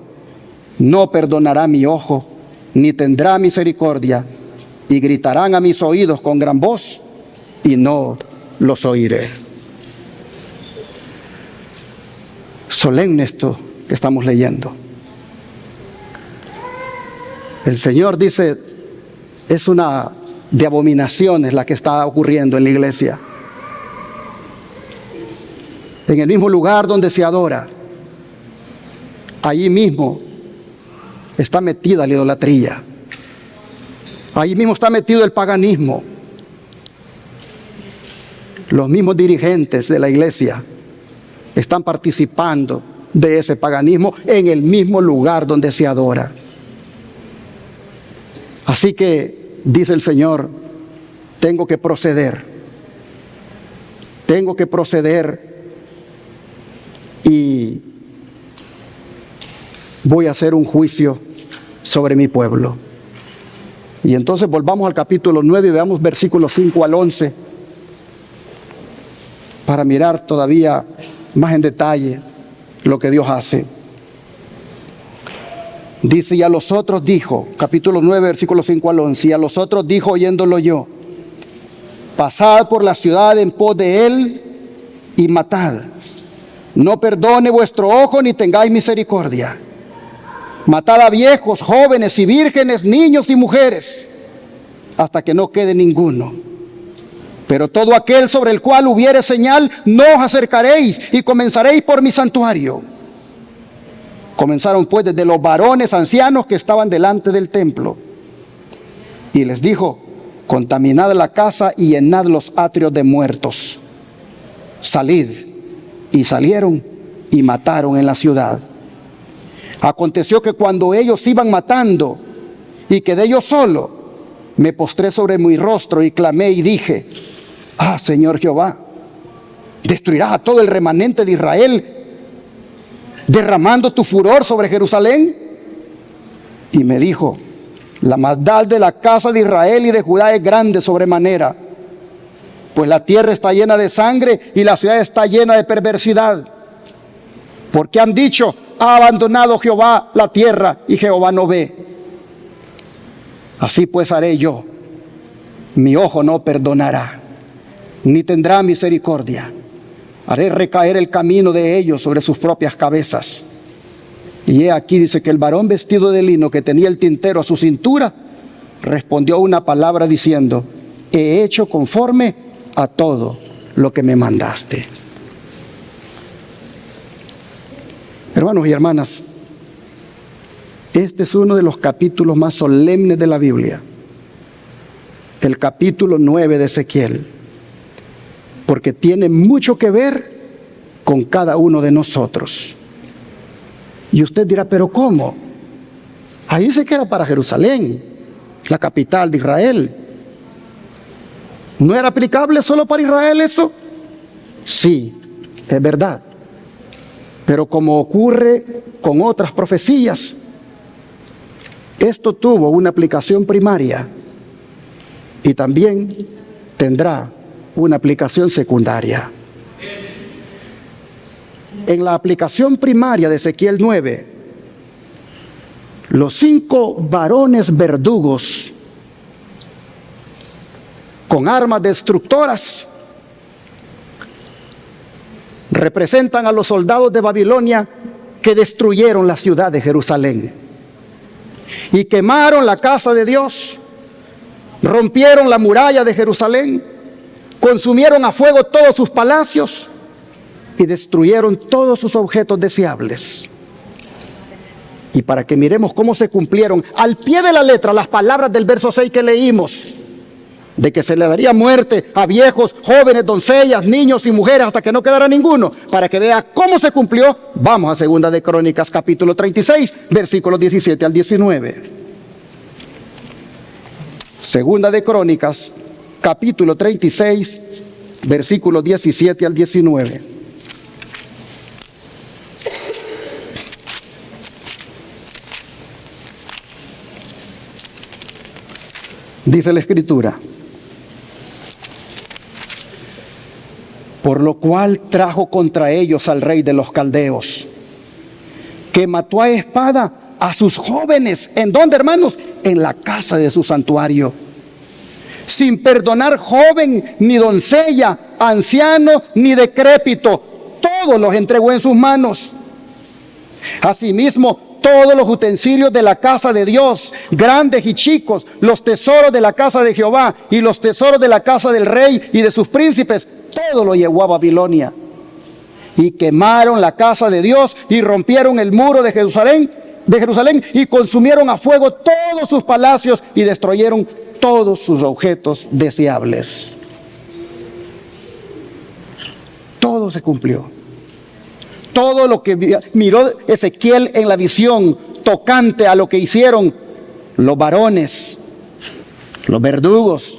No perdonará mi ojo, ni tendrá misericordia, y gritarán a mis oídos con gran voz, y no los oiré. Solemne esto que estamos leyendo. El Señor dice: es una de abominaciones la que está ocurriendo en la iglesia. En el mismo lugar donde se adora, allí mismo está metida la idolatría. Allí mismo está metido el paganismo. Los mismos dirigentes de la iglesia están participando de ese paganismo en el mismo lugar donde se adora. Así que, dice el Señor, tengo que proceder y voy a hacer un juicio sobre mi pueblo. Y entonces volvamos al capítulo 9 y veamos versículos 5 al 11 para mirar todavía más en detalle lo que Dios hace. Dice: y a los otros dijo, capítulo 9, versículos 5 al 11, y a los otros dijo oyéndolo yo: pasad por la ciudad en pos de él y matad. No perdone vuestro ojo ni tengáis misericordia. Matad a viejos, jóvenes y vírgenes, niños y mujeres, hasta que no quede ninguno. Pero todo aquel sobre el cual hubiere señal, no os acercaréis, y comenzaréis por mi santuario. Comenzaron pues desde los varones ancianos que estaban delante del templo. Y les dijo: contaminad la casa y llenad los atrios de muertos. Salid. Y salieron y mataron en la ciudad. Aconteció que cuando ellos iban matando y quedé yo solo, me postré sobre mi rostro y clamé y dije: ah, Señor Jehová, ¿destruirás a todo el remanente de Israel, derramando tu furor sobre Jerusalén? Y me dijo: la maldad de la casa de Israel y de Judá es grande sobremanera, pues la tierra está llena de sangre y la ciudad está llena de perversidad. Porque han dicho: ha abandonado Jehová la tierra y Jehová no ve. Así pues haré yo: mi ojo no perdonará, ni tendrá misericordia. Haré recaer el camino de ellos sobre sus propias cabezas. Y he aquí, dice, que el varón vestido de lino que tenía el tintero a su cintura respondió una palabra diciendo: he hecho conforme a todo lo que me mandaste. Hermano, Hermanos y hermanas, este es uno de los capítulos más solemnes de la Biblia, el capítulo 9 de Ezequiel, porque tiene mucho que ver con cada uno de nosotros. Y usted dirá, ¿pero cómo? Ahí dice que era para Jerusalén, la capital de Israel. ¿No era aplicable solo para Israel eso? Sí, es verdad. Pero como ocurre con otras profecías, esto tuvo una aplicación primaria y también tendrá una aplicación secundaria. En la aplicación primaria de Ezequiel 9, los 5 varones verdugos con armas destructoras representan a los soldados de Babilonia que destruyeron la ciudad de Jerusalén y quemaron la casa de Dios, rompieron la muralla de Jerusalén, consumieron a fuego todos sus palacios y destruyeron todos sus objetos deseables. Y para que miremos cómo se cumplieron al pie de la letra las palabras del verso 6 que leímos, de que se le daría muerte a viejos, jóvenes, doncellas, niños y mujeres hasta que no quedara ninguno, para que vea cómo se cumplió, vamos a Segunda de Crónicas capítulo 36, versículos 17 al 19. Segunda de Crónicas capítulo 36, versículos 17 al 19. Dice la Escritura: por lo cual trajo contra ellos al rey de los caldeos, que mató a espada a sus jóvenes. ¿En dónde, hermanos? En la casa de su santuario, sin perdonar joven, ni doncella, anciano, ni decrépito. Todos los entregó en sus manos. Asimismo, todos los utensilios de la casa de Dios, grandes y chicos, los tesoros de la casa de Jehová y los tesoros de la casa del rey y de sus príncipes, todo lo llevó a Babilonia. Y quemaron la casa de Dios y rompieron el muro de Jerusalén y consumieron a fuego todos sus palacios y destruyeron todos sus objetos deseables. Todo se cumplió. Todo lo que miró Ezequiel en la visión tocante a lo que hicieron los varones, los verdugos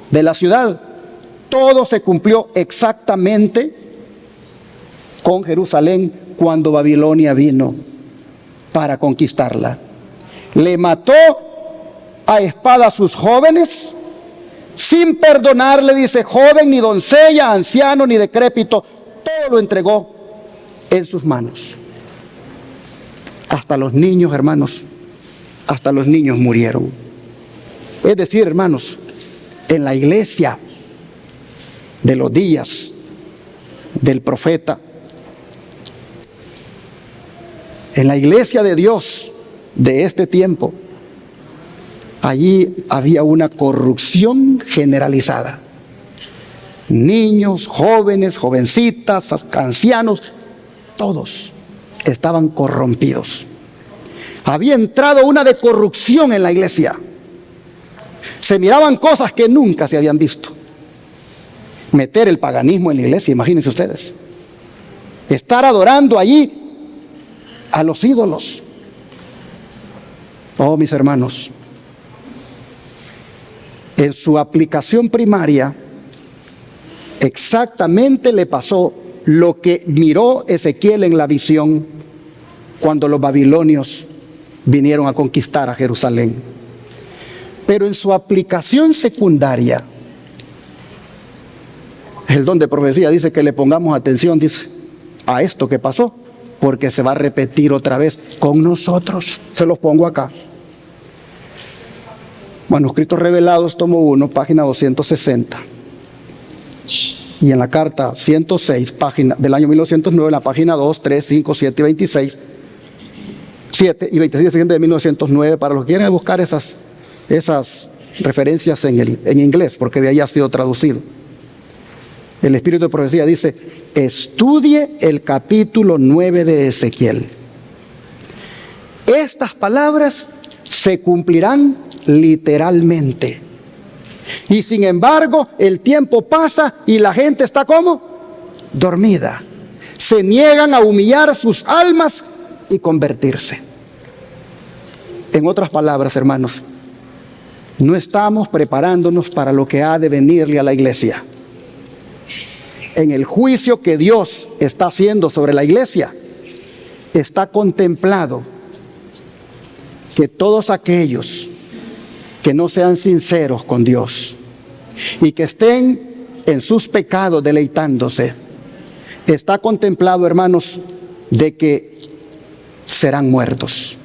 de la ciudad, todo se cumplió exactamente con Jerusalén cuando Babilonia vino para conquistarla. Le mató a espada a sus jóvenes, sin perdonarle, dice, joven, ni doncella, anciano, ni decrépito, todo lo entregó en sus manos. Hasta los niños, hermanos, hasta los niños murieron. Es decir, hermanos, en la iglesia de los días del profeta, en la iglesia de Dios de este tiempo, allí había una corrupción generalizada. Niños, jóvenes, jovencitas, ancianos, todos estaban corrompidos. Había entrado una de corrupción en la iglesia. Se miraban cosas que nunca se habían visto. Meter el paganismo en la iglesia, imagínense ustedes. Estar adorando allí a los ídolos. Oh, mis hermanos, en su aplicación primaria, exactamente le pasó lo que miró Ezequiel en la visión cuando los babilonios vinieron a conquistar a Jerusalén. Pero en su aplicación secundaria, el don de profecía dice que le pongamos atención, dice, a esto que pasó, porque se va a repetir otra vez con nosotros. Se los pongo acá. Manuscritos Revelados, tomo 1, página 260. Y en la carta 106, página del año 1909, la página 2, 3, 5, 7 y 26, 7 y 26 de 1909, para los que quieran buscar esas referencias en inglés, porque de ahí ha sido traducido. El Espíritu de Profecía dice, estudie el capítulo 9 de Ezequiel. estas palabras se cumplirán literalmente. Y sin embargo, el tiempo pasa y la gente está ¿cómo? Dormida. Se niegan a humillar sus almas y convertirse. En otras palabras, hermanos, no estamos preparándonos para lo que ha de venirle a la iglesia. En el juicio que Dios está haciendo sobre la iglesia, está contemplado que todos aquellos que no sean sinceros con Dios y que estén en sus pecados deleitándose, está contemplado, hermanos, de que serán muertos.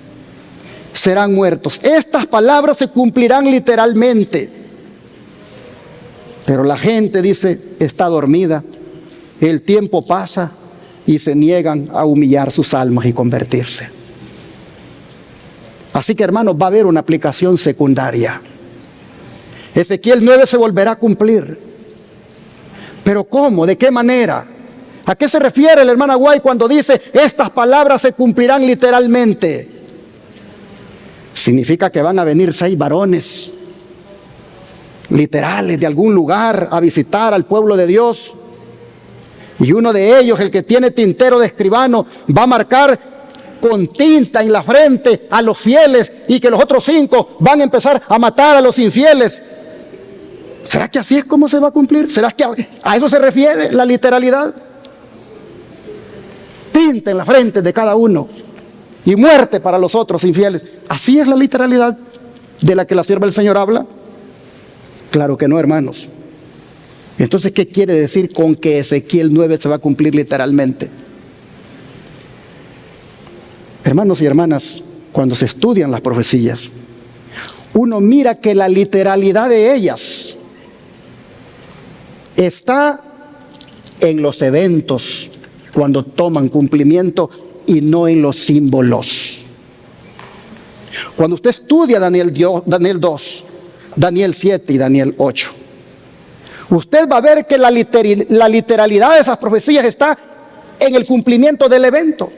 Serán muertos. Estas palabras se cumplirán literalmente. Pero la gente dice, está dormida, el tiempo pasa y se niegan a humillar sus almas y convertirse. Así que, hermanos, va a haber una aplicación secundaria. Ezequiel 9 se volverá a cumplir. ¿Pero cómo? ¿De qué manera? ¿A qué se refiere el hermano Aguay cuando dice, estas palabras se cumplirán literalmente? Significa que van a venir 6 varones literales de algún lugar a visitar al pueblo de Dios. Y uno de ellos, el que tiene tintero de escribano, va a marcar con tinta en la frente a los fieles y que los otros 5 van a empezar a matar a los infieles. ¿Será que así es como se va a cumplir? ¿Será que a eso se refiere la literalidad? Tinta en la frente de cada uno y muerte para los otros infieles. ¿Así es la literalidad de la que la sierva del Señor habla? Claro que no, hermanos. Entonces, ¿qué quiere decir con que Ezequiel 9 se va a cumplir literalmente? Hermanos y hermanas, cuando se estudian las profecías, uno mira que la literalidad de ellas está en los eventos, cuando toman cumplimiento, y no en los símbolos. Cuando usted estudia Daniel 2, Daniel 7 y Daniel 8, usted va a ver que la literalidad de esas profecías está en el cumplimiento del evento.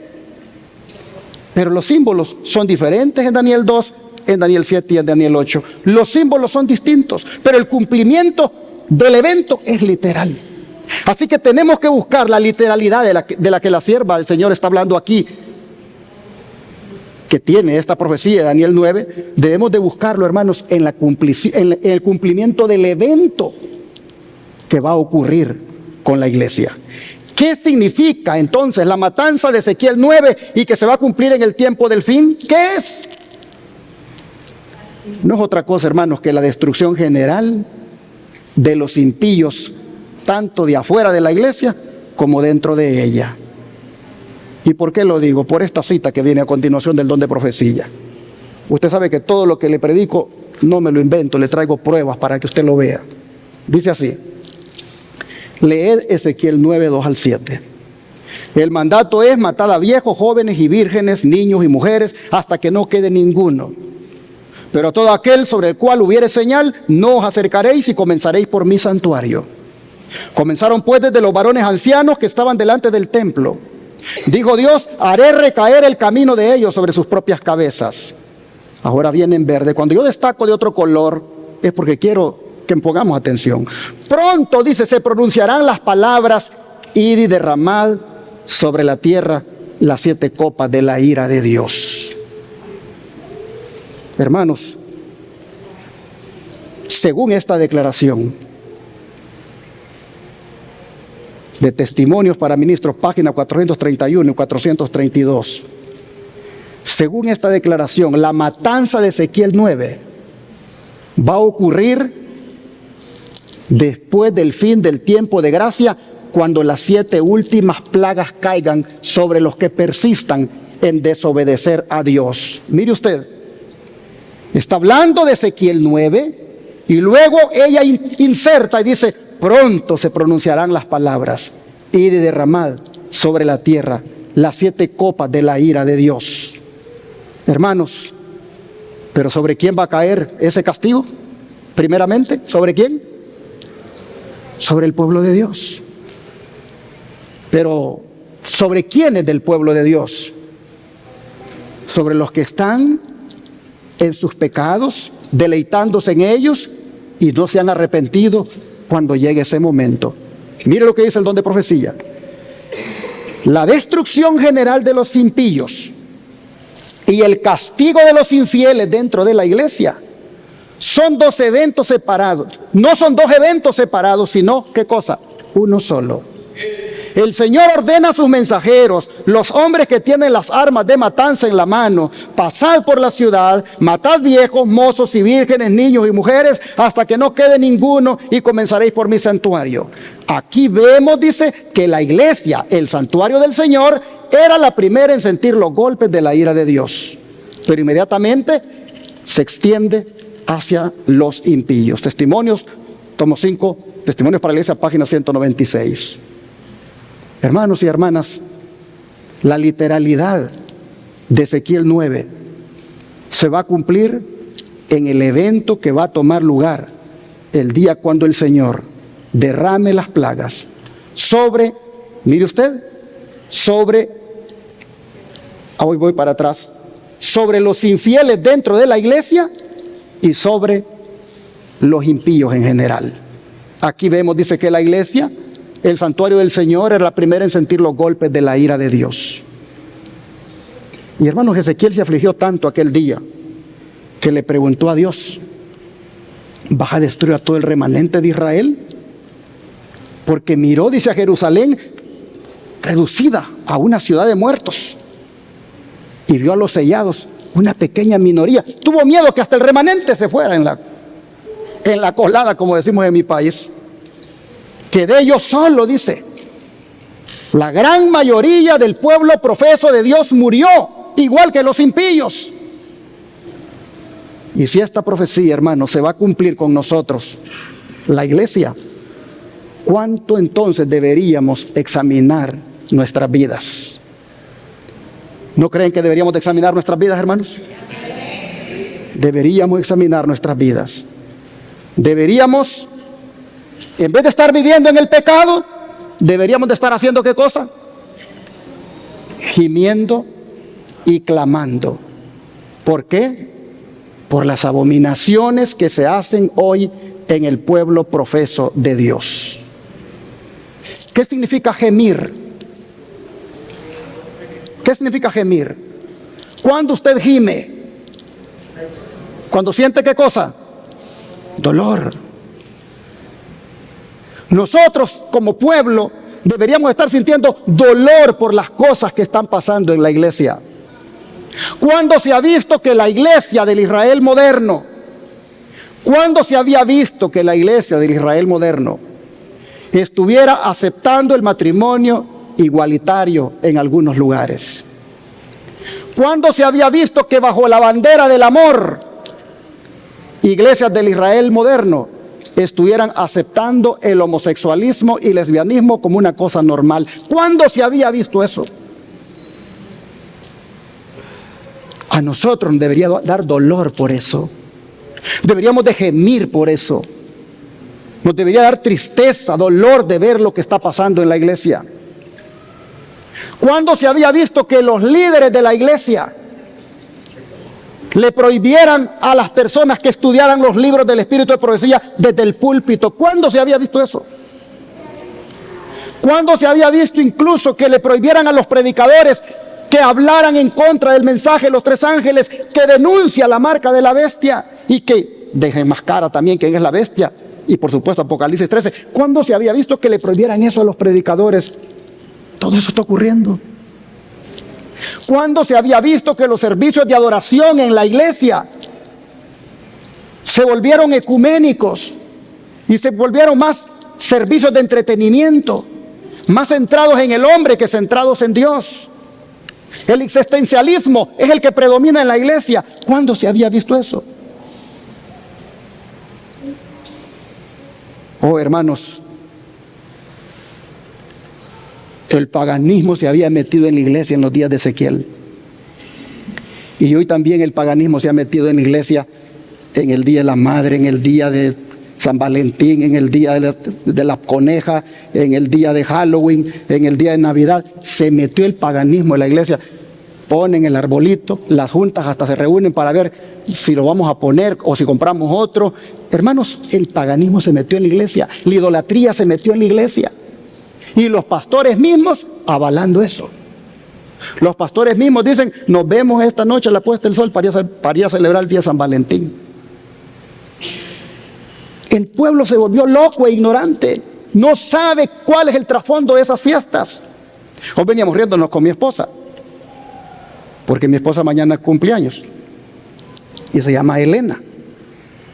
Pero los símbolos son diferentes en Daniel 2, en Daniel 7 y en Daniel 8. Los símbolos son distintos, pero el cumplimiento del evento es literal. Así que tenemos que buscar la literalidad de la que la sierva del Señor está hablando aquí, que tiene esta profecía de Daniel 9. Debemos de buscarlo, hermanos, en el cumplimiento del evento que va a ocurrir con la iglesia. ¿Qué significa entonces la matanza de Ezequiel 9 y que se va a cumplir en el tiempo del fin? ¿Qué es? No es otra cosa, hermanos, que la destrucción general de los impíos, tanto de afuera de la iglesia como dentro de ella. ¿Y por qué lo digo? Por esta cita que viene a continuación del don de profecía. Usted sabe que todo lo que le predico no me lo invento, le traigo pruebas para que usted lo vea. Dice así: leed Ezequiel 9, 2 al 7. El mandato es: matad a viejos, jóvenes y vírgenes, niños y mujeres, hasta que no quede ninguno. Pero a todo aquel sobre el cual hubiere señal, no os acercaréis y comenzaréis por mi santuario. Comenzaron pues desde los varones ancianos que estaban delante del templo. Dijo Dios: haré recaer el camino de ellos sobre sus propias cabezas. Ahora viene en verde. Cuando yo destaco de otro color, es porque quiero que pongamos atención. Pronto, dice, se pronunciarán las palabras: id y derramad sobre la tierra las 7 copas de la ira de Dios. Hermanos, según esta declaración de Testimonios para Ministros, página 431 y 432, según esta declaración, la matanza de Ezequiel 9 va a ocurrir después del fin del tiempo de gracia, cuando las 7 últimas plagas caigan sobre los que persistan en desobedecer a Dios. Mire usted, está hablando de Ezequiel 9 y luego ella inserta y dice: pronto se pronunciarán las palabras: id y derramad sobre la tierra las 7 copas de la ira de Dios. Hermanos, ¿pero sobre quién va a caer ese castigo? Primeramente, ¿sobre quién? Sobre el pueblo de Dios. Pero ¿sobre quiénes del pueblo de Dios? sobre los que están en sus pecados, deleitándose en ellos y no se han arrepentido cuando llegue ese momento. Mire lo que dice el don de profecía. La destrucción general de los impíos y el castigo de los infieles dentro de la iglesia son dos eventos separados. No son dos eventos separados, sino, ¿qué cosa? Uno solo. El Señor ordena a sus mensajeros, los hombres que tienen las armas de matanza en la mano: pasad por la ciudad, matad viejos, mozos y vírgenes, niños y mujeres, hasta que no quede ninguno, y comenzaréis por mi santuario. Aquí vemos, dice, que la iglesia, el santuario del Señor, era la primera en sentir los golpes de la ira de Dios, pero inmediatamente se extiende hacia los impíos. Testimonios, tomo 5, Testimonios para la Iglesia, página 196. Hermanos y hermanas, la literalidad de Ezequiel 9 se va a cumplir en el evento que va a tomar lugar el día cuando el Señor derrame las plagas sobre, mire usted, sobre, hoy voy para atrás, sobre los infieles dentro de la iglesia y sobre los impíos en general. Aquí vemos, dice que la iglesia, el santuario del Señor, era la primera en sentir los golpes de la ira de Dios. Y hermanos, Ezequiel se afligió tanto aquel día que le preguntó a Dios: ¿vas a destruir a todo el remanente de Israel? Porque miró, dice, a Jerusalén reducida a una ciudad de muertos y vio a los sellados, una pequeña minoría. Tuvo miedo que hasta el remanente se fuera en la colada, como decimos en mi país. Quedé yo solo, dice. La gran mayoría del pueblo profeso de Dios murió, igual que los impíos. Y si esta profecía, hermanos, se va a cumplir con nosotros, la iglesia, ¿cuánto entonces deberíamos examinar nuestras vidas? ¿No creen que deberíamos de examinar nuestras vidas, hermanos? Deberíamos examinar nuestras vidas. Deberíamos, en vez de estar viviendo en el pecado, deberíamos de estar haciendo ¿qué cosa? Gimiendo y clamando. ¿Por qué? Por las abominaciones que se hacen hoy en el pueblo profeso de Dios. ¿Qué significa gemir? ¿Qué significa gemir? ¿Cuándo usted gime? ¿Cuando siente qué cosa? Dolor. Nosotros como pueblo deberíamos estar sintiendo dolor por las cosas que están pasando en la iglesia. ¿Cuándo se ha visto que la iglesia del Israel moderno, cuándo se había visto que la iglesia del Israel moderno estuviera aceptando el matrimonio igualitario en algunos lugares? ¿Cuándo se había visto que bajo la bandera del amor, iglesias del Israel moderno estuvieran aceptando el homosexualismo y lesbianismo como una cosa normal? ¿Cuándo se había visto eso? A nosotros nos debería dar dolor por eso. Deberíamos de gemir por eso. Nos debería dar tristeza, dolor de ver lo que está pasando en la iglesia. ¿Cuándo se había visto que los líderes de la iglesia le prohibieran a las personas que estudiaran los libros del Espíritu de Profecía desde el púlpito? ¿Cuándo se había visto eso? ¿Cuándo se había visto incluso que le prohibieran a los predicadores que hablaran en contra del mensaje de los tres ángeles, que denuncia la marca de la bestia y que desenmascara también quién es la bestia? Y por supuesto Apocalipsis 13. ¿Cuándo se había visto que le prohibieran eso a los predicadores? Todo eso está ocurriendo. ¿Cuándo se había visto que los servicios de adoración en la iglesia se volvieron ecuménicos y se volvieron más servicios de entretenimiento, más centrados en el hombre que centrados en Dios? El existencialismo es el que predomina en la iglesia. ¿Cuándo se había visto eso? Oh, hermanos, el paganismo se había metido en la iglesia en los días de Ezequiel. Y hoy también el paganismo se ha metido en la iglesia en el Día de la Madre, en el día de San Valentín, en el día de la coneja, en el día de Halloween, en el día de Navidad. Se metió el paganismo en la iglesia. ponen el arbolito, las juntas hasta se reúnen para ver si lo vamos a poner o si compramos otro. Hermanos, el paganismo se metió en la iglesia, la idolatría se metió en la iglesia. Y los pastores mismos avalando eso. Los pastores mismos dicen, nos vemos esta noche a la puesta del sol para ir a celebrar el día de San Valentín. El pueblo se volvió loco e ignorante. No sabe cuál es el trasfondo de esas fiestas. Hoy veníamos riéndonos con mi esposa, porque mi esposa mañana cumpleaños y se llama Elena.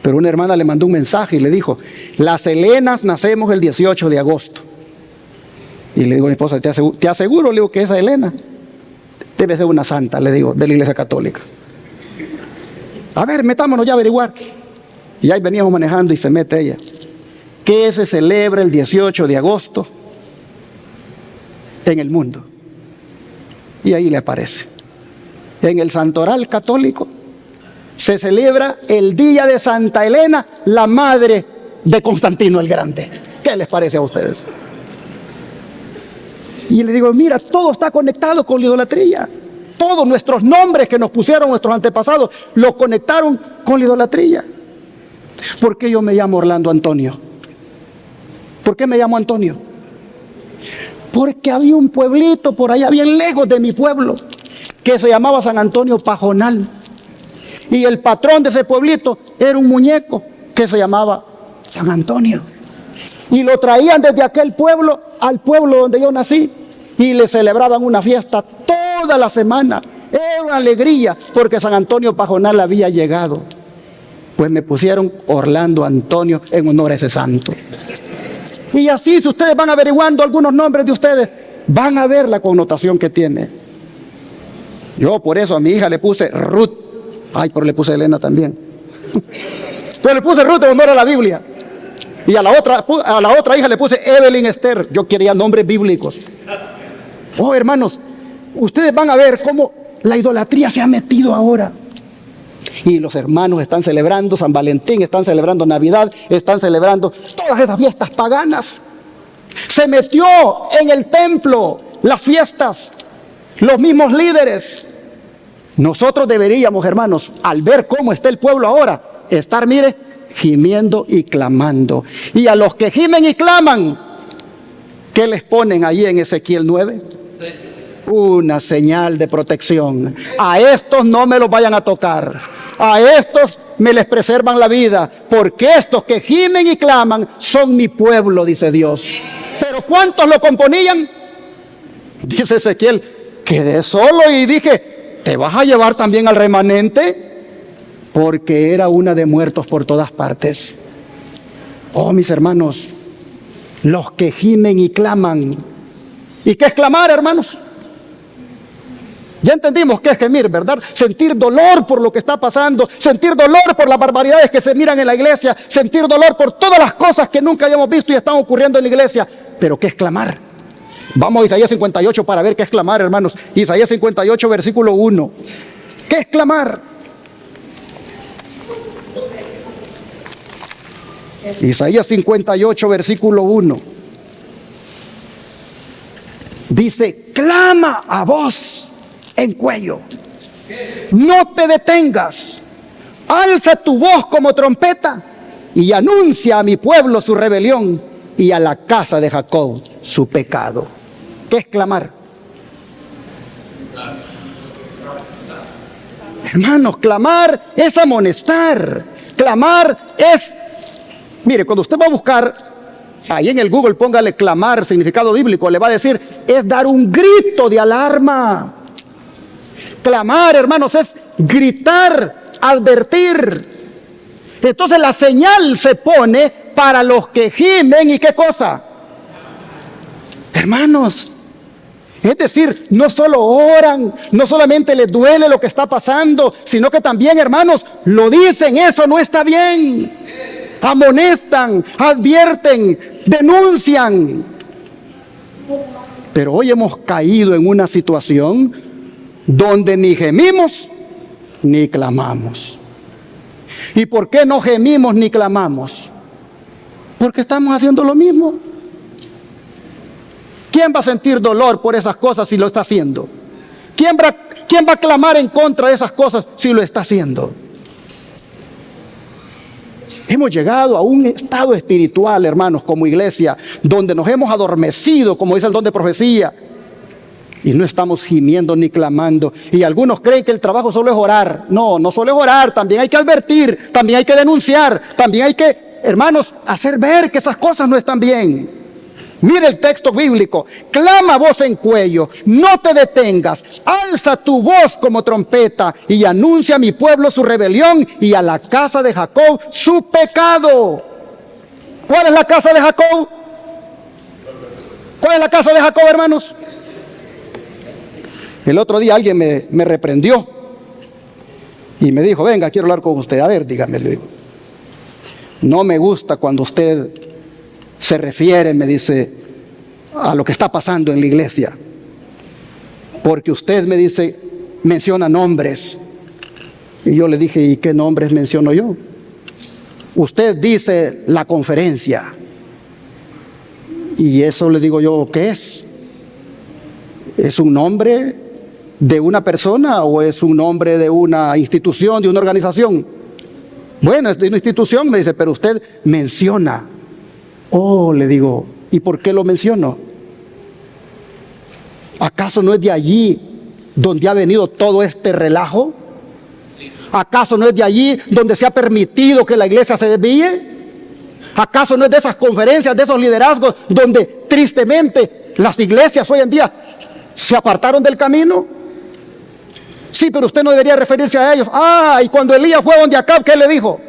Pero una hermana le mandó un mensaje y le dijo, las Helenas nacemos el 18 de agosto. Y le digo a mi esposa, te aseguro, le digo, que esa Elena debe ser una santa, le digo, de la iglesia católica. A ver, metámonos ya a averiguar. Y ahí veníamos manejando y se mete ella. ¿Qué se celebra el 18 de agosto en el mundo? Y ahí le aparece. En el santoral católico se celebra el día de Santa Elena, la madre de Constantino el Grande. ¿Qué les parece a ustedes? Y le digo, mira, todo está conectado con la idolatría. Todos nuestros nombres que nos pusieron nuestros antepasados lo conectaron con la idolatría. ¿Por qué yo me llamo Orlando Antonio? ¿Por qué me llamo Antonio? Porque había un pueblito por allá bien lejos de mi pueblo que se llamaba San Antonio Pajonal. Y el patrón de ese pueblito era un muñeco que se llamaba San Antonio. Y lo traían desde aquel pueblo al pueblo donde yo nací y le celebraban una fiesta toda la semana. Era una alegría porque San Antonio Pajonal había llegado. Pues me pusieron Orlando Antonio en honor a ese santo. Y así, si ustedes van averiguando algunos nombres de ustedes, van a ver la connotación que tiene. Yo por eso a mi hija le puse Ruth. Ay, pero le puse Elena también. Pero le puse Ruth en honor a la Biblia. Y a la otra hija le puse Evelyn Esther. Yo quería nombres bíblicos. Oh, hermanos, ustedes van a ver cómo la idolatría se ha metido ahora. Y los hermanos están celebrando San Valentín, están celebrando Navidad, están celebrando todas esas fiestas paganas. Se metió en el templo las fiestas, los mismos líderes. Nosotros deberíamos, hermanos, al ver cómo está el pueblo ahora, estar, mire, gimiendo y clamando. Y a los que gimen y claman, ¿qué les ponen ahí en Ezequiel 9? Una señal de protección. A estos no me los vayan a tocar. A estos me les preservan la vida, porque estos que gimen y claman son mi pueblo, dice Dios. Pero ¿cuántos lo componían? Dice Ezequiel, quedé solo y dije, ¿te vas a llevar también al remanente? Porque era una de muertos por todas partes. Oh, mis hermanos, los que gimen y claman. ¿Y qué es clamar, hermanos? Ya entendimos qué es gemir, ¿verdad? Sentir dolor por lo que está pasando, sentir dolor por las barbaridades que se miran en la iglesia, sentir dolor por todas las cosas que nunca habíamos visto y están ocurriendo en la iglesia. Pero ¿qué es clamar? Vamos a Isaías 58 para ver qué es clamar, hermanos. Isaías 58, versículo 1. ¿Qué es clamar? Isaías 58, versículo 1. Dice, clama a voz en cuello, no te detengas, alza tu voz como trompeta y anuncia a mi pueblo su rebelión y a la casa de Jacob su pecado. ¿Qué es clamar? Hermanos, clamar es amonestar, clamar es, mire, cuando usted va a buscar ahí en el Google, póngale clamar, significado bíblico, le va a decir, es dar un grito de alarma. Clamar, hermanos, es gritar, advertir. Entonces la señal se pone para los que gimen y ¿qué cosa? Hermanos, es decir, no solo oran, no solamente les duele lo que está pasando, sino que también, hermanos, lo dicen, eso no está bien. Amonestan, advierten, denuncian. Pero hoy hemos caído en una situación donde ni gemimos ni clamamos. ¿Y por qué no gemimos ni clamamos? Porque estamos haciendo lo mismo. ¿Quién va a sentir dolor por esas cosas si lo está haciendo? ¿Quién ¿Quién va a clamar en contra de esas cosas si lo está haciendo? Hemos llegado a un estado espiritual, hermanos, como iglesia, donde nos hemos adormecido, como dice el don de profecía, y no estamos gimiendo ni clamando. Y algunos creen que el trabajo solo es orar. No, no solo es orar, también hay que advertir, también hay que denunciar, también hay que, hermanos, hacer ver que esas cosas no están bien. Mire el texto bíblico: clama voz en cuello, no te detengas, alza tu voz como trompeta y anuncia a mi pueblo su rebelión y a la casa de Jacob su pecado. ¿Cuál es la casa de Jacob? ¿Cuál es la casa de Jacob, hermanos? El otro día alguien me reprendió y me dijo: venga, quiero hablar con usted. A ver, dígame, le digo. No me gusta cuando usted se refiere, me dice, a lo que está pasando en la iglesia, porque usted, me dice, menciona nombres. Y yo le dije: ¿y qué nombres menciono yo? Usted dice la conferencia, y eso le digo yo, ¿qué es? ¿Es un nombre de una persona o es un nombre de una institución, de una organización? Bueno, es de una institución, me dice, pero usted menciona. Oh, le digo, ¿y por qué lo menciono? ¿Acaso no es de allí donde ha venido todo este relajo? ¿Acaso no es de allí donde se ha permitido que la iglesia se desvíe? ¿Acaso no es de esas conferencias, de esos liderazgos donde tristemente las iglesias hoy en día se apartaron del camino? Sí, pero usted no debería referirse a ellos. Ah, y cuando Elías fue donde Acab, ¿qué le dijo?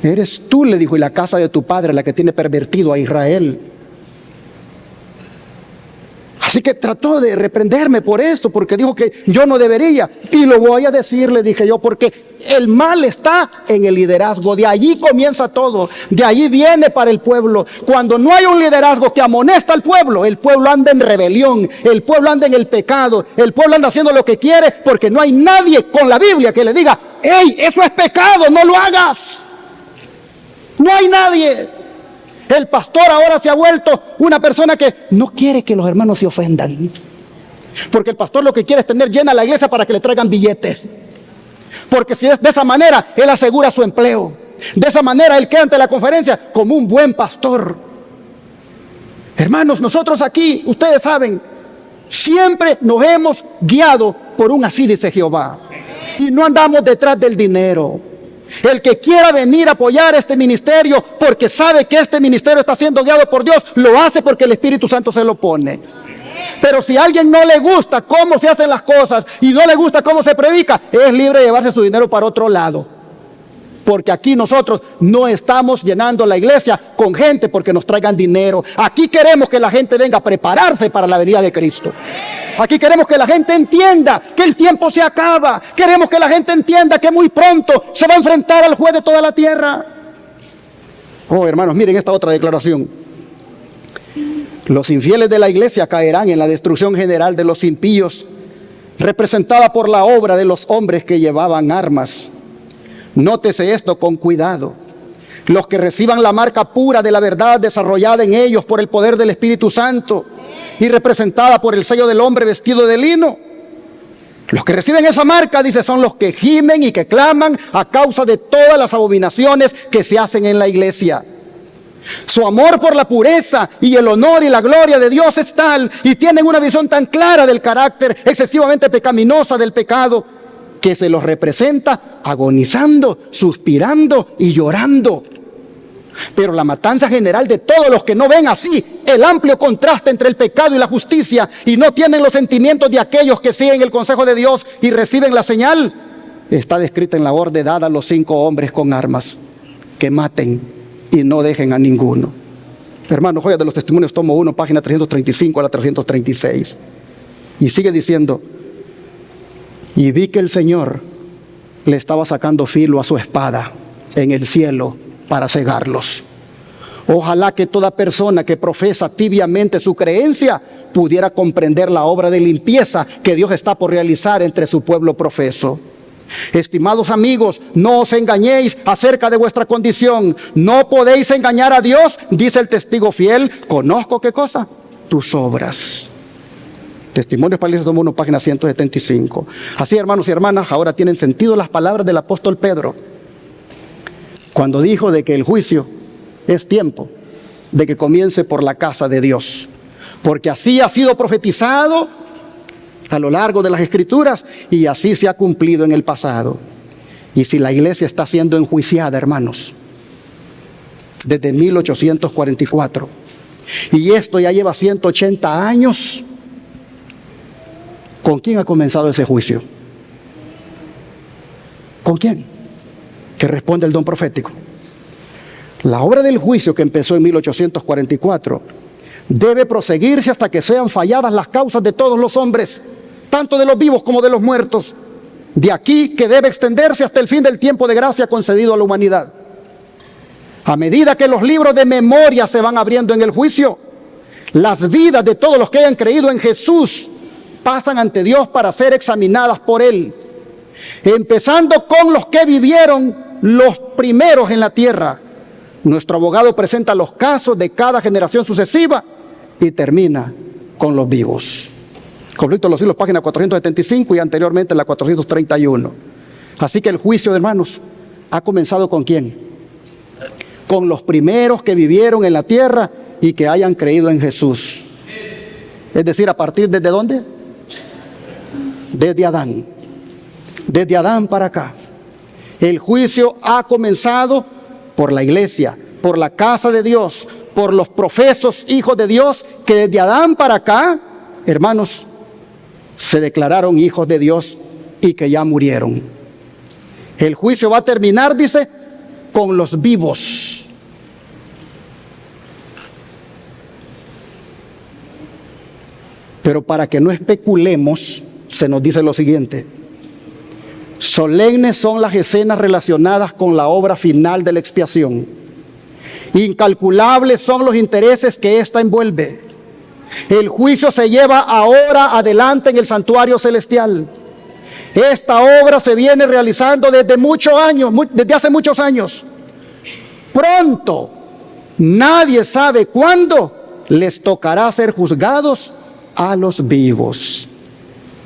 Eres tú, le dijo, y la casa de tu padre la que tiene pervertido a Israel. Así que trató de reprenderme por esto, porque dijo que yo no debería. Y lo voy a decir, le dije yo, porque el mal está en el liderazgo. De allí comienza todo. De allí viene para el pueblo. Cuando no hay un liderazgo que amonesta al pueblo, el pueblo anda en rebelión, el pueblo anda en el pecado, el pueblo anda haciendo lo que quiere, porque no hay nadie con la Biblia que le diga: ¡hey, eso es pecado, no lo hagas! No hay nadie. El pastor ahora se ha vuelto una persona que no quiere que los hermanos se ofendan, porque el pastor lo que quiere es tener llena la iglesia para que le traigan billetes, porque si es de esa manera, él asegura su empleo. De esa manera él queda ante la conferencia como un buen pastor. Hermanos, nosotros aquí, ustedes saben, siempre nos hemos guiado por un así dice Jehová, y no andamos detrás del dinero. El que quiera venir a apoyar este ministerio porque sabe que este ministerio está siendo guiado por Dios, lo hace porque el Espíritu Santo se lo pone. Pero si a alguien no le gusta cómo se hacen las cosas y no le gusta cómo se predica, es libre de llevarse su dinero para otro lado. Porque aquí nosotros no estamos llenando la iglesia con gente porque nos traigan dinero. Aquí queremos que la gente venga a prepararse para la venida de Cristo. Aquí queremos que la gente entienda que el tiempo se acaba. Queremos que la gente entienda que muy pronto se va a enfrentar al juez de toda la tierra. Oh, hermanos, miren esta otra declaración. Los infieles de la iglesia caerán en la destrucción general de los impíos, representada por la obra de los hombres que llevaban armas. Nótese esto con cuidado. Los que reciban la marca pura de la verdad desarrollada en ellos por el poder del Espíritu Santo y representada por el sello del hombre vestido de lino. Los que reciben esa marca, dice, son los que gimen y que claman a causa de todas las abominaciones que se hacen en la iglesia. Su amor por la pureza y el honor y la gloria de Dios es tal, y tienen una visión tan clara del carácter excesivamente pecaminosa del pecado, que se los representa agonizando, suspirando y llorando. Pero la matanza general de todos los que no ven así el amplio contraste entre el pecado y la justicia y no tienen los sentimientos de aquellos que siguen el consejo de Dios y reciben la señal, está descrita en la orden dada a los 5 hombres con armas: que maten y no dejen a ninguno. Hermanos, Joyas de los Testimonios, tomo 1, página 335 a la 336. Y sigue diciendo: y vi que el Señor le estaba sacando filo a su espada en el cielo para cegarlos. Ojalá que toda persona que profesa tibiamente su creencia pudiera comprender la obra de limpieza que Dios está por realizar entre su pueblo profeso. Estimados amigos, no os engañéis acerca de vuestra condición. No podéis engañar a Dios, dice el testigo fiel. Conozco, ¿qué cosa? Tus obras. Testimonios para la Iglesia, tomo 1, página 175. Así, hermanos y hermanas, ahora tienen sentido las palabras del apóstol Pedro, cuando dijo de que el juicio es tiempo de que comience por la casa de Dios. Porque así ha sido profetizado a lo largo de las Escrituras y así se ha cumplido en el pasado. Y si la iglesia está siendo enjuiciada, hermanos, desde 1844, y esto ya lleva 180 años, ¿con quién ha comenzado ese juicio? ¿Con quién? Que responde el don profético. La obra del juicio que empezó en 1844 debe proseguirse hasta que sean falladas las causas de todos los hombres, tanto de los vivos como de los muertos. De aquí que debe extenderse hasta el fin del tiempo de gracia concedido a la humanidad. A medida que los libros de memoria se van abriendo en el juicio, las vidas de todos los que hayan creído en Jesús pasan ante Dios para ser examinadas por Él, empezando con los que vivieron los primeros en la tierra. Nuestro abogado presenta los casos de cada generación sucesiva y termina con los vivos. Conflicto de los siglos, página 475 y anteriormente la 431. Así que el juicio, hermanos, ha comenzado ¿con quién? Con los primeros que vivieron en la tierra y que hayan creído en Jesús. Es decir, ¿a partir desde dónde? Desde Adán. Desde Adán para acá. El juicio ha comenzado por la iglesia, por la casa de Dios, por los profesos hijos de Dios que desde Adán para acá, hermanos, se declararon hijos de Dios y que ya murieron. El juicio va a terminar, dice, con los vivos. Pero para que no especulemos, se nos dice lo siguiente: solemnes son las escenas relacionadas con la obra final de la expiación. Incalculables son los intereses que ésta envuelve. El juicio se lleva ahora adelante en el santuario celestial. Esta obra se viene realizando desde muchos años, desde hace muchos años. Pronto, nadie sabe cuándo les tocará ser juzgados a los vivos.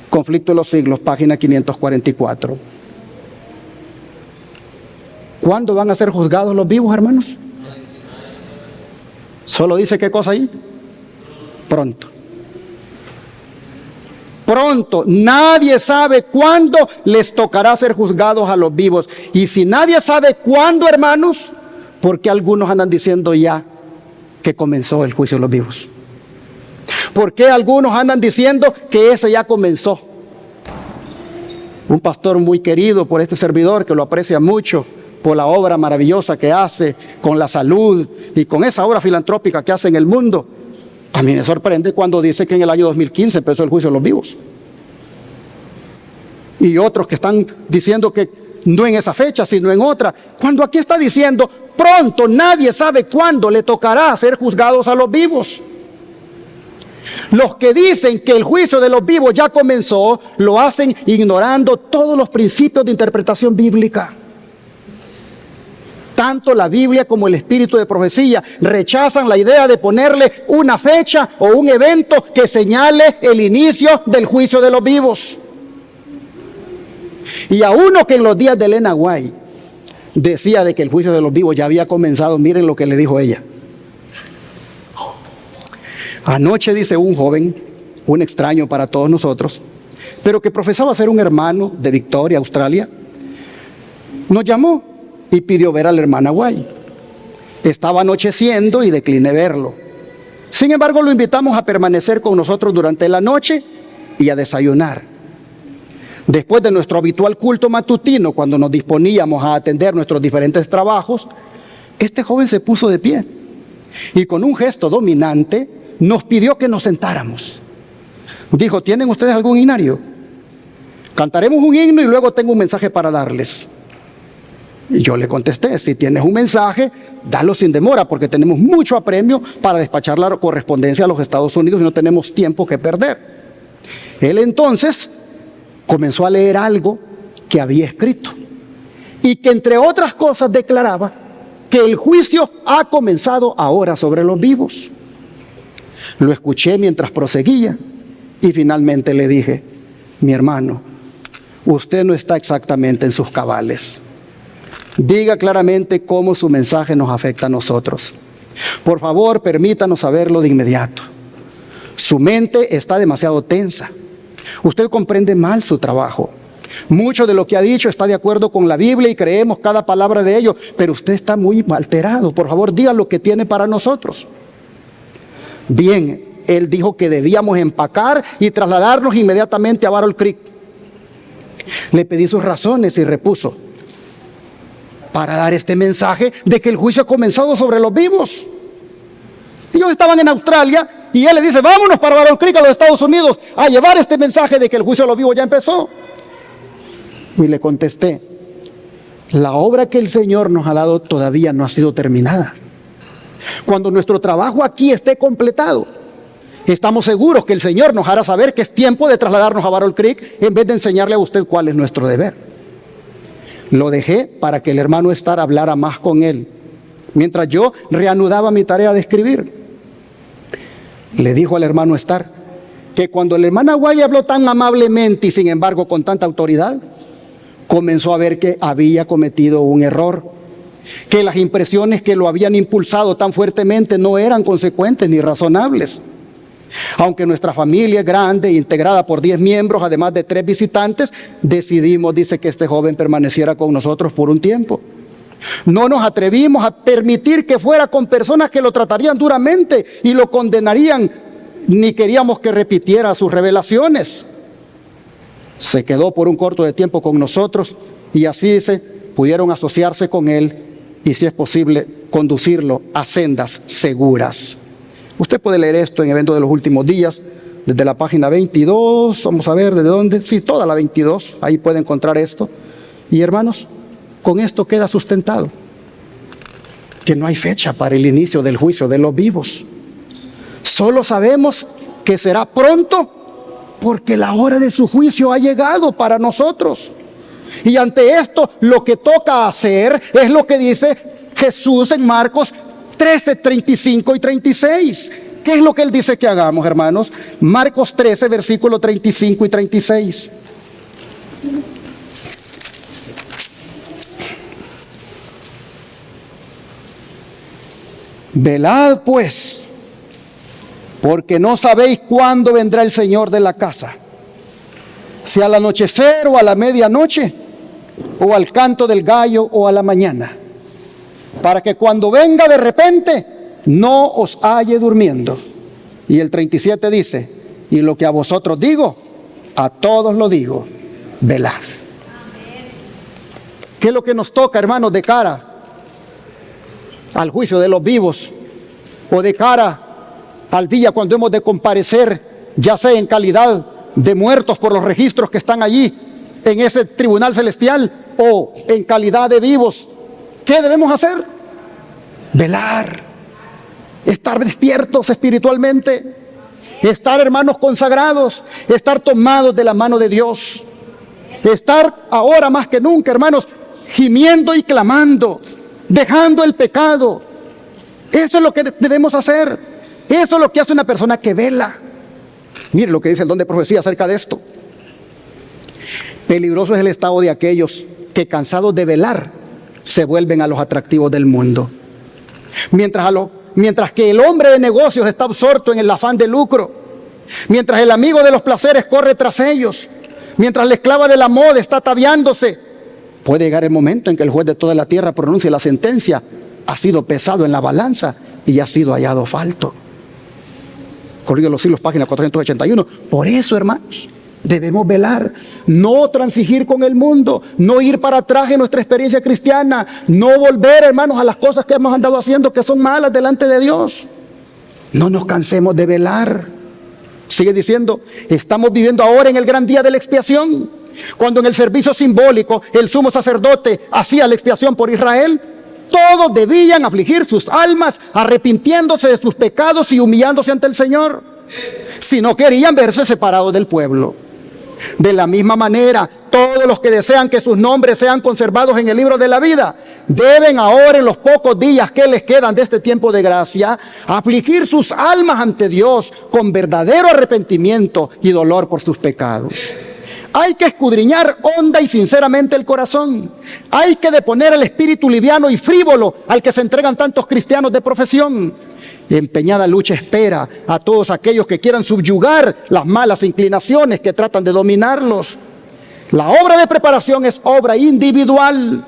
Conflicto de los siglos, página 544. ¿Cuándo van a ser juzgados los vivos, hermanos? Solo dice qué cosa ahí. Pronto. Pronto. Nadie sabe cuándo les tocará ser juzgados a los vivos. Y si nadie sabe cuándo, hermanos, ¿por qué algunos andan diciendo ya que comenzó el juicio de los vivos? ¿Por qué algunos andan diciendo que ese ya comenzó? Un pastor muy querido por este servidor, que lo aprecia mucho por la obra maravillosa que hace con la salud y con esa obra filantrópica que hace en el mundo, a mí me sorprende cuando dice que en el año 2015 empezó el juicio de los vivos. Y otros que están diciendo que no en esa fecha, sino en otra, cuando aquí está diciendo pronto, nadie sabe cuándo le tocará ser juzgados a los vivos. Los que dicen que el juicio de los vivos ya comenzó, lo hacen ignorando todos los principios de interpretación bíblica. Tanto la Biblia como el espíritu de profecía rechazan la idea de ponerle una fecha o un evento que señale el inicio del juicio de los vivos. Y a uno que en los días de Elena White decía de que el juicio de los vivos ya había comenzado, miren lo que le dijo ella. Anoche, dice, un joven, un extraño para todos nosotros, pero que profesaba ser un hermano de Victoria, Australia, nos llamó y pidió ver a la hermana White. Estaba anocheciendo y decliné verlo. Sin embargo, lo invitamos a permanecer con nosotros durante la noche y a desayunar. Después de nuestro habitual culto matutino, cuando nos disponíamos a atender nuestros diferentes trabajos, este joven se puso de pie y con un gesto dominante nos pidió que nos sentáramos. Dijo: ¿tienen ustedes algún himnario? Cantaremos un himno y luego tengo un mensaje para darles. Y yo le contesté: si tienes un mensaje, dalo sin demora, porque tenemos mucho apremio para despachar la correspondencia a los Estados Unidos y no tenemos tiempo que perder. Él entonces comenzó a leer algo que había escrito y que, entre otras cosas, declaraba que el juicio ha comenzado ahora sobre los vivos. Lo escuché mientras proseguía Y finalmente le dije: mi hermano, usted no está exactamente en sus cabales. Diga claramente cómo su mensaje nos afecta a nosotros. Por favor, permítanos saberlo de inmediato. Su mente está demasiado tensa. Usted comprende mal su trabajo. Mucho de lo que ha dicho está de acuerdo con la Biblia y creemos cada palabra de ello, pero usted está muy alterado. Por favor, diga lo que tiene para nosotros. Bien, él dijo que debíamos empacar y trasladarnos inmediatamente a Battle Creek. Le pedí sus razones y repuso: para dar este mensaje de que el juicio ha comenzado sobre los vivos. Ellos estaban en Australia y él le dice: vámonos para Battle Creek, a los Estados Unidos, a llevar este mensaje de que el juicio de los vivos ya empezó. Y le contesté: la obra que el Señor nos ha dado todavía no ha sido terminada. Cuando nuestro trabajo aquí esté completado, estamos seguros que el Señor nos hará saber que es tiempo de trasladarnos a Battle Creek en vez de enseñarle a usted cuál es nuestro deber. Lo dejé para que el hermano Starr hablara más con él, mientras yo reanudaba mi tarea de escribir. Le dijo al hermano Starr que cuando la hermana Wiley habló tan amablemente y sin embargo con tanta autoridad, comenzó a ver que había cometido un error, que las impresiones que lo habían impulsado tan fuertemente no eran consecuentes ni razonables. Aunque nuestra familia es grande, integrada por 10 miembros, además de 3 visitantes, decidimos, dice, que este joven permaneciera con nosotros por un tiempo. No nos atrevimos a permitir que fuera con personas que lo tratarían duramente y lo condenarían, ni queríamos que repitiera sus revelaciones. Se quedó por un corto de tiempo con nosotros y así, dice, pudieron asociarse con él y, si es posible, conducirlo a sendas seguras. Usted puede leer esto en Eventos de los Últimos Días, desde la página 22, vamos a ver desde dónde, sí, toda la 22, ahí puede encontrar esto. Y hermanos, con esto queda sustentado que no hay fecha para el inicio del juicio de los vivos. Solo sabemos que será pronto porque la hora de su juicio ha llegado para nosotros. Y ante esto, lo que toca hacer es lo que dice Jesús en Marcos 13, 35 y 36. ¿Qué es lo que él dice que hagamos, hermanos? Marcos 13, versículos 35 y 36. Velad pues, porque no sabéis cuándo vendrá el Señor de la casa, si al anochecer o a la medianoche, o al canto del gallo o a la mañana, para que cuando venga de repente no os halle durmiendo. Y el 37 dice: y lo que a vosotros digo, a todos lo digo, velad. ¿Qué es lo que nos toca, hermanos, de cara al juicio de los vivos, o de cara al día cuando hemos de comparecer, ya sea en calidad de muertos por los registros que están allí en ese tribunal celestial, o en calidad de vivos? ¿Qué debemos hacer? Velar, estar despiertos espiritualmente, estar, hermanos, consagrados, estar tomados de la mano de Dios, estar ahora más que nunca, hermanos, gimiendo y clamando, dejando el pecado. Eso es lo que debemos hacer. Eso es lo que hace una persona que vela. Mire lo que dice el don de profecía acerca de esto. Peligroso es el estado de aquellos que, cansados de velar, se vuelven a los atractivos del mundo. Mientras que el hombre de negocios está absorto en el afán de lucro, mientras el amigo de los placeres corre tras ellos, mientras la esclava de la moda está ataviándose, puede llegar el momento en que el juez de toda la tierra pronuncie la sentencia: ha sido pesado en la balanza y ha sido hallado falto. Corrido los siglos, página 481. Por eso, hermanos, debemos velar, no transigir con el mundo, no ir para atrás en nuestra experiencia cristiana, no volver, hermanos, a las cosas que hemos andado haciendo que son malas delante de Dios. No nos cansemos de velar. Sigue diciendo: estamos viviendo ahora en el gran día de la expiación, cuando en el servicio simbólico el sumo sacerdote hacía la expiación por Israel. Todos debían afligir sus almas, arrepintiéndose de sus pecados y humillándose ante el Señor, si no querían verse separados del pueblo. De la misma manera, todos los que desean que sus nombres sean conservados en el libro de la vida deben ahora, en los pocos días que les quedan de este tiempo de gracia, afligir sus almas ante Dios con verdadero arrepentimiento y dolor por sus pecados. Hay que escudriñar honda y sinceramente el corazón. Hay que deponer el espíritu liviano y frívolo al que se entregan tantos cristianos de profesión. Empeñada lucha espera a todos aquellos que quieran subyugar las malas inclinaciones que tratan de dominarlos. La obra de preparación es obra individual.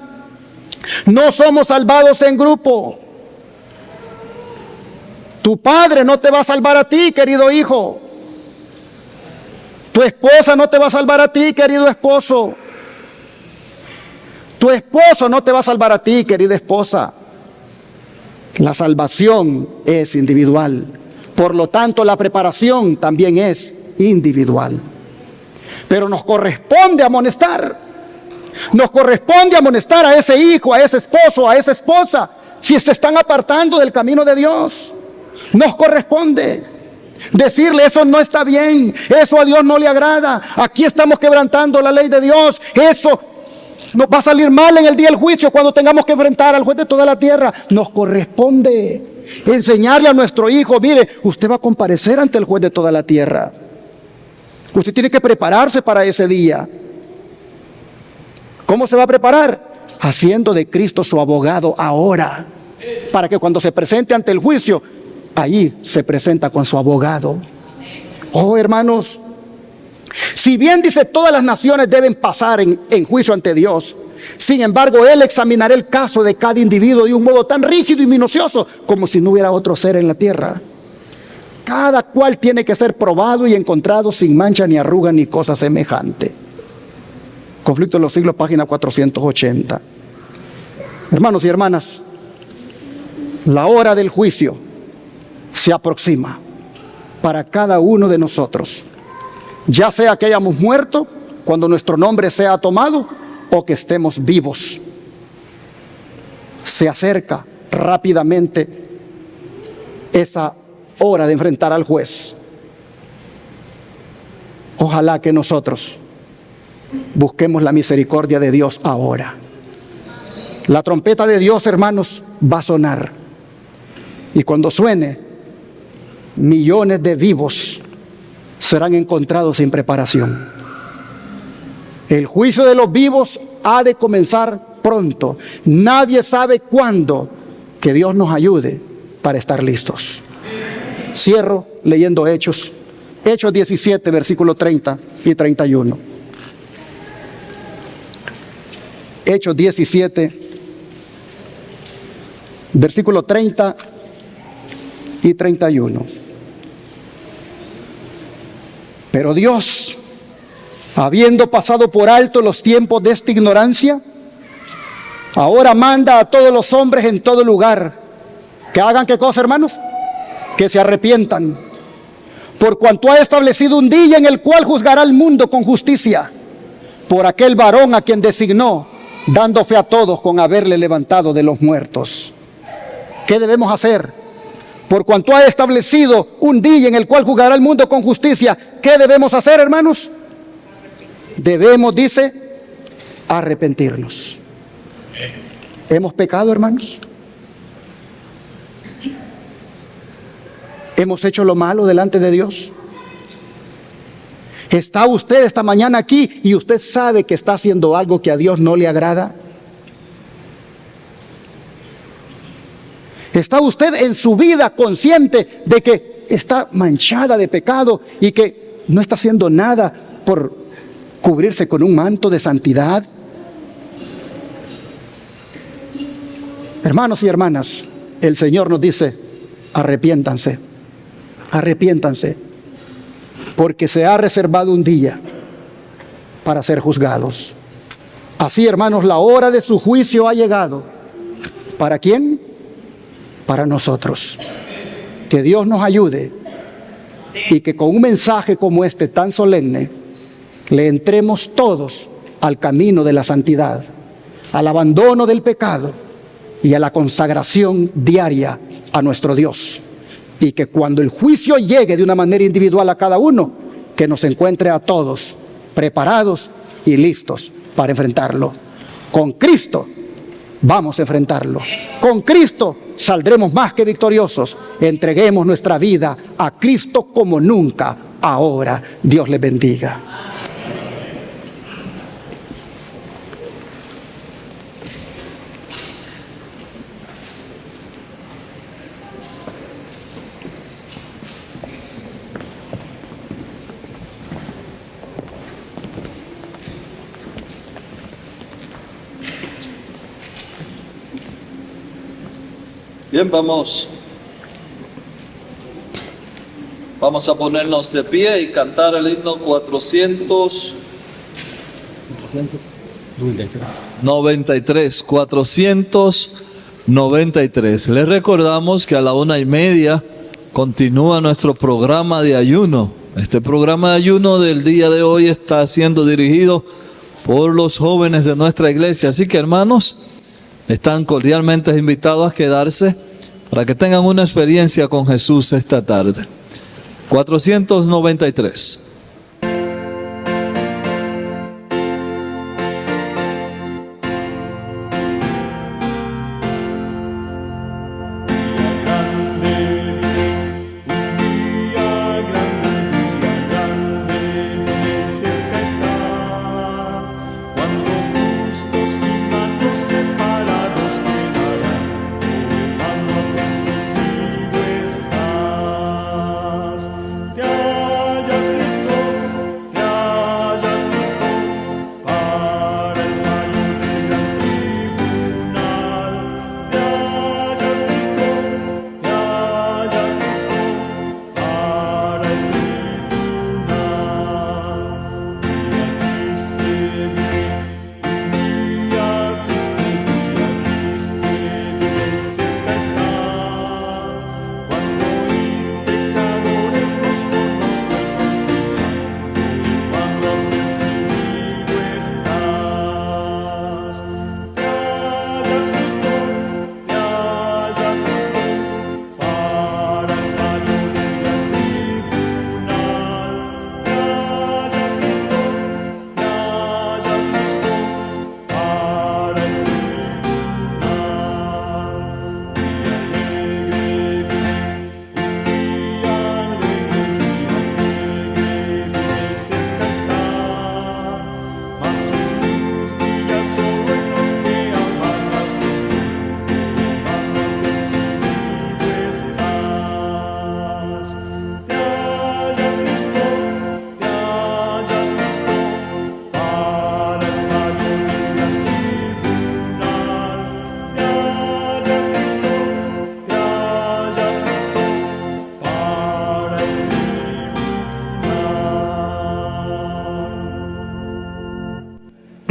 No somos salvados en grupo. Tu padre no te va a salvar a ti, querido hijo. Tu esposa no te va a salvar a ti, querido esposo. Tu esposo no te va a salvar a ti, querida esposa. La salvación es individual. Por lo tanto, la preparación también es individual. Pero nos corresponde amonestar. Nos corresponde amonestar a ese hijo, a ese esposo, a esa esposa, si se están apartando del camino de Dios. Nos corresponde decirle: eso no está bien, eso a Dios no le agrada, aquí estamos quebrantando la ley de Dios, eso nos va a salir mal en el día del juicio cuando tengamos que enfrentar al juez de toda la tierra. Nos corresponde enseñarle a nuestro hijo: mire, usted va a comparecer ante el juez de toda la tierra. Usted tiene que prepararse para ese día. ¿Cómo se va a preparar? Haciendo de Cristo su abogado ahora, para que cuando se presente ante el juicio, ahí se presenta con su abogado. Oh, hermanos, si bien dice todas las naciones deben pasar en juicio ante Dios, sin embargo, Él examinará el caso de cada individuo de un modo tan rígido y minucioso como si no hubiera otro ser en la tierra. Cada cual tiene que ser probado y encontrado sin mancha ni arruga ni cosa semejante. Conflicto de los Siglos, página 480. Hermanos y hermanas, la hora del juicio se aproxima para cada uno de nosotros, ya sea que hayamos muerto cuando nuestro nombre sea tomado o que estemos vivos. Se acerca rápidamente esa hora de enfrentar al juez. Ojalá que nosotros busquemos la misericordia de Dios ahora. La trompeta de Dios, hermanos, va a sonar, y cuando suene, millones de vivos serán encontrados sin preparación. El juicio de los vivos ha de comenzar pronto. Nadie sabe cuándo. Que Dios nos ayude para estar listos. Cierro leyendo Hechos 17, versículos 30 y 31. Hechos 17, versículos 30 y 31. Pero Dios, habiendo pasado por alto los tiempos de esta ignorancia, ahora manda a todos los hombres en todo lugar que hagan ¿qué cosa, hermanos? Que se arrepientan, por cuanto ha establecido un día en el cual juzgará al mundo con justicia por aquel varón a quien designó, dando fe a todos con haberle levantado de los muertos. ¿Qué debemos hacer? Por cuanto ha establecido un día en el cual juzgará al mundo con justicia, ¿qué debemos hacer, hermanos? Debemos, dice, arrepentirnos. ¿Hemos pecado, hermanos? ¿Hemos hecho lo malo delante de Dios? ¿Está usted esta mañana aquí y usted sabe que está haciendo algo que a Dios no le agrada? ¿Está usted en su vida consciente de que está manchada de pecado y que no está haciendo nada por cubrirse con un manto de santidad? Hermanos y hermanas, el Señor nos dice: arrepiéntanse, arrepiéntanse, porque se ha reservado un día para ser juzgados. Así, hermanos, la hora de su juicio ha llegado. ¿Para quién? Para nosotros. Que Dios nos ayude y que con un mensaje como este tan solemne le entremos todos al camino de la santidad, al abandono del pecado y a la consagración diaria a nuestro Dios. Y que cuando el juicio llegue de una manera individual a cada uno, que nos encuentre a todos preparados y listos para enfrentarlo, con Cristo vamos a enfrentarlo. Con Cristo saldremos más que victoriosos. Entreguemos nuestra vida a Cristo como nunca ahora. Dios les bendiga. Bien, vamos a ponernos de pie y cantar el himno 493. Les recordamos que a la 1:30 continúa nuestro programa de ayuno. Este programa de ayuno del día de hoy está siendo dirigido por los jóvenes de nuestra iglesia. Así que, hermanos, están cordialmente invitados a quedarse para que tengan una experiencia con Jesús esta tarde. 493.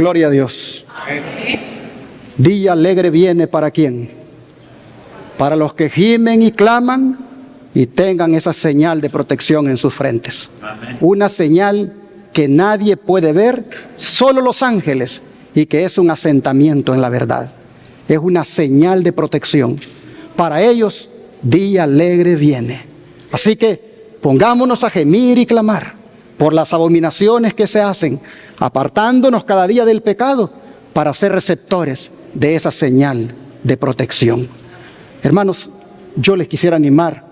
Gloria a Dios. Día alegre viene ¿para quién? Para los que gimen y claman y tengan esa señal de protección en sus frentes. Amén. Una señal que nadie puede ver, solo los ángeles, y que es un asentamiento en la verdad. Es una señal de protección. Para ellos, día alegre viene. Así que pongámonos a gemir y clamar por las abominaciones que se hacen, apartándonos cada día del pecado para ser receptores de esa señal de protección. Hermanos, yo les quisiera animar.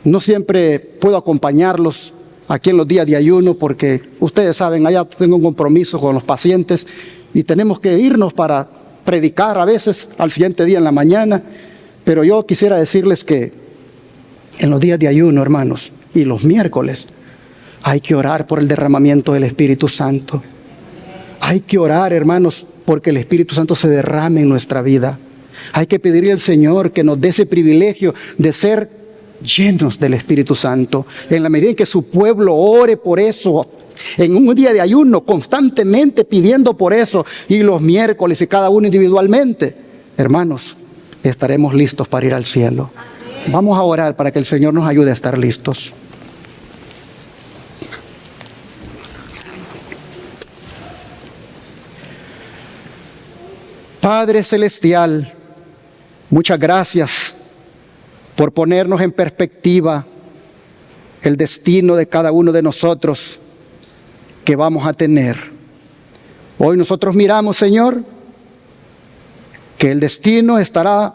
No siempre puedo acompañarlos aquí en los días de ayuno porque ustedes saben, allá tengo un compromiso con los pacientes y tenemos que irnos para predicar a veces al siguiente día en la mañana. Pero yo quisiera decirles que en los días de ayuno, hermanos, y los miércoles, hay que orar por el derramamiento del Espíritu Santo. Hay que orar, hermanos, porque el Espíritu Santo se derrame en nuestra vida. Hay que pedirle al Señor que nos dé ese privilegio de ser llenos del Espíritu Santo. En la medida en que su pueblo ore por eso, en un día de ayuno, constantemente pidiendo por eso, y los miércoles y cada uno individualmente, hermanos, estaremos listos para ir al cielo. Vamos a orar para que el Señor nos ayude a estar listos. Padre Celestial, muchas gracias por ponernos en perspectiva el destino de cada uno de nosotros que vamos a tener. Hoy nosotros miramos, Señor, que el destino estará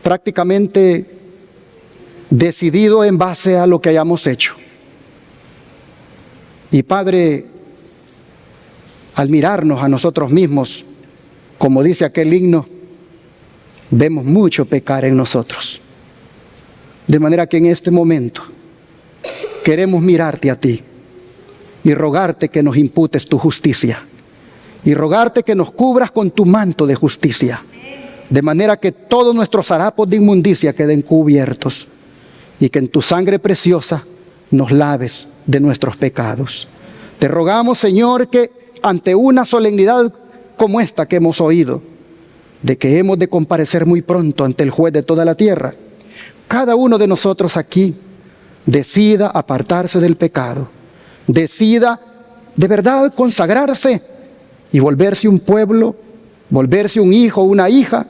prácticamente decidido en base a lo que hayamos hecho. Y Padre, al mirarnos a nosotros mismos, como dice aquel himno, vemos mucho pecar en nosotros. De manera que en este momento queremos mirarte a ti y rogarte que nos imputes tu justicia y rogarte que nos cubras con tu manto de justicia, de manera que todos nuestros harapos de inmundicia queden cubiertos y que en tu sangre preciosa nos laves de nuestros pecados. Te rogamos, Señor, que ante una solemnidad como esta que hemos oído, de que hemos de comparecer muy pronto ante el juez de toda la tierra, cada uno de nosotros aquí decida apartarse del pecado, decida de verdad consagrarse y volverse un pueblo, volverse un hijo o una hija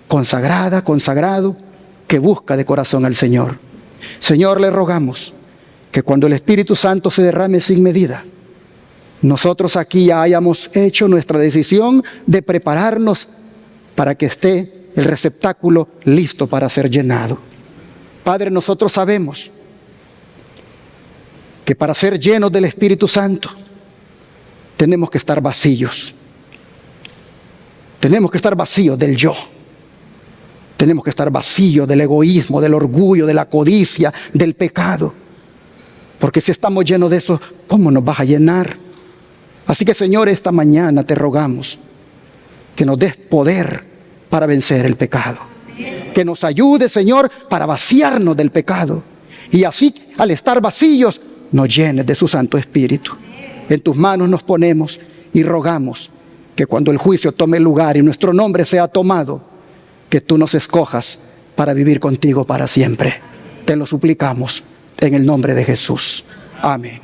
consagrada, consagrado, que busca de corazón al Señor. Señor, le rogamos que cuando el Espíritu Santo se derrame sin medida, nosotros aquí ya hayamos hecho nuestra decisión de prepararnos para que esté el receptáculo listo para ser llenado. Padre, nosotros sabemos que para ser llenos del Espíritu Santo tenemos que estar vacíos. Tenemos que estar vacíos del yo. Tenemos que estar vacíos del egoísmo, del orgullo, de la codicia, del pecado. Porque si estamos llenos de eso, ¿cómo nos vas a llenar? Así que, Señor, esta mañana te rogamos que nos des poder para vencer el pecado. Que nos ayude, Señor, para vaciarnos del pecado. Y así, al estar vacíos, nos llenes de su Santo Espíritu. En tus manos nos ponemos y rogamos que cuando el juicio tome lugar y nuestro nombre sea tomado, que tú nos escojas para vivir contigo para siempre. Te lo suplicamos en el nombre de Jesús. Amén.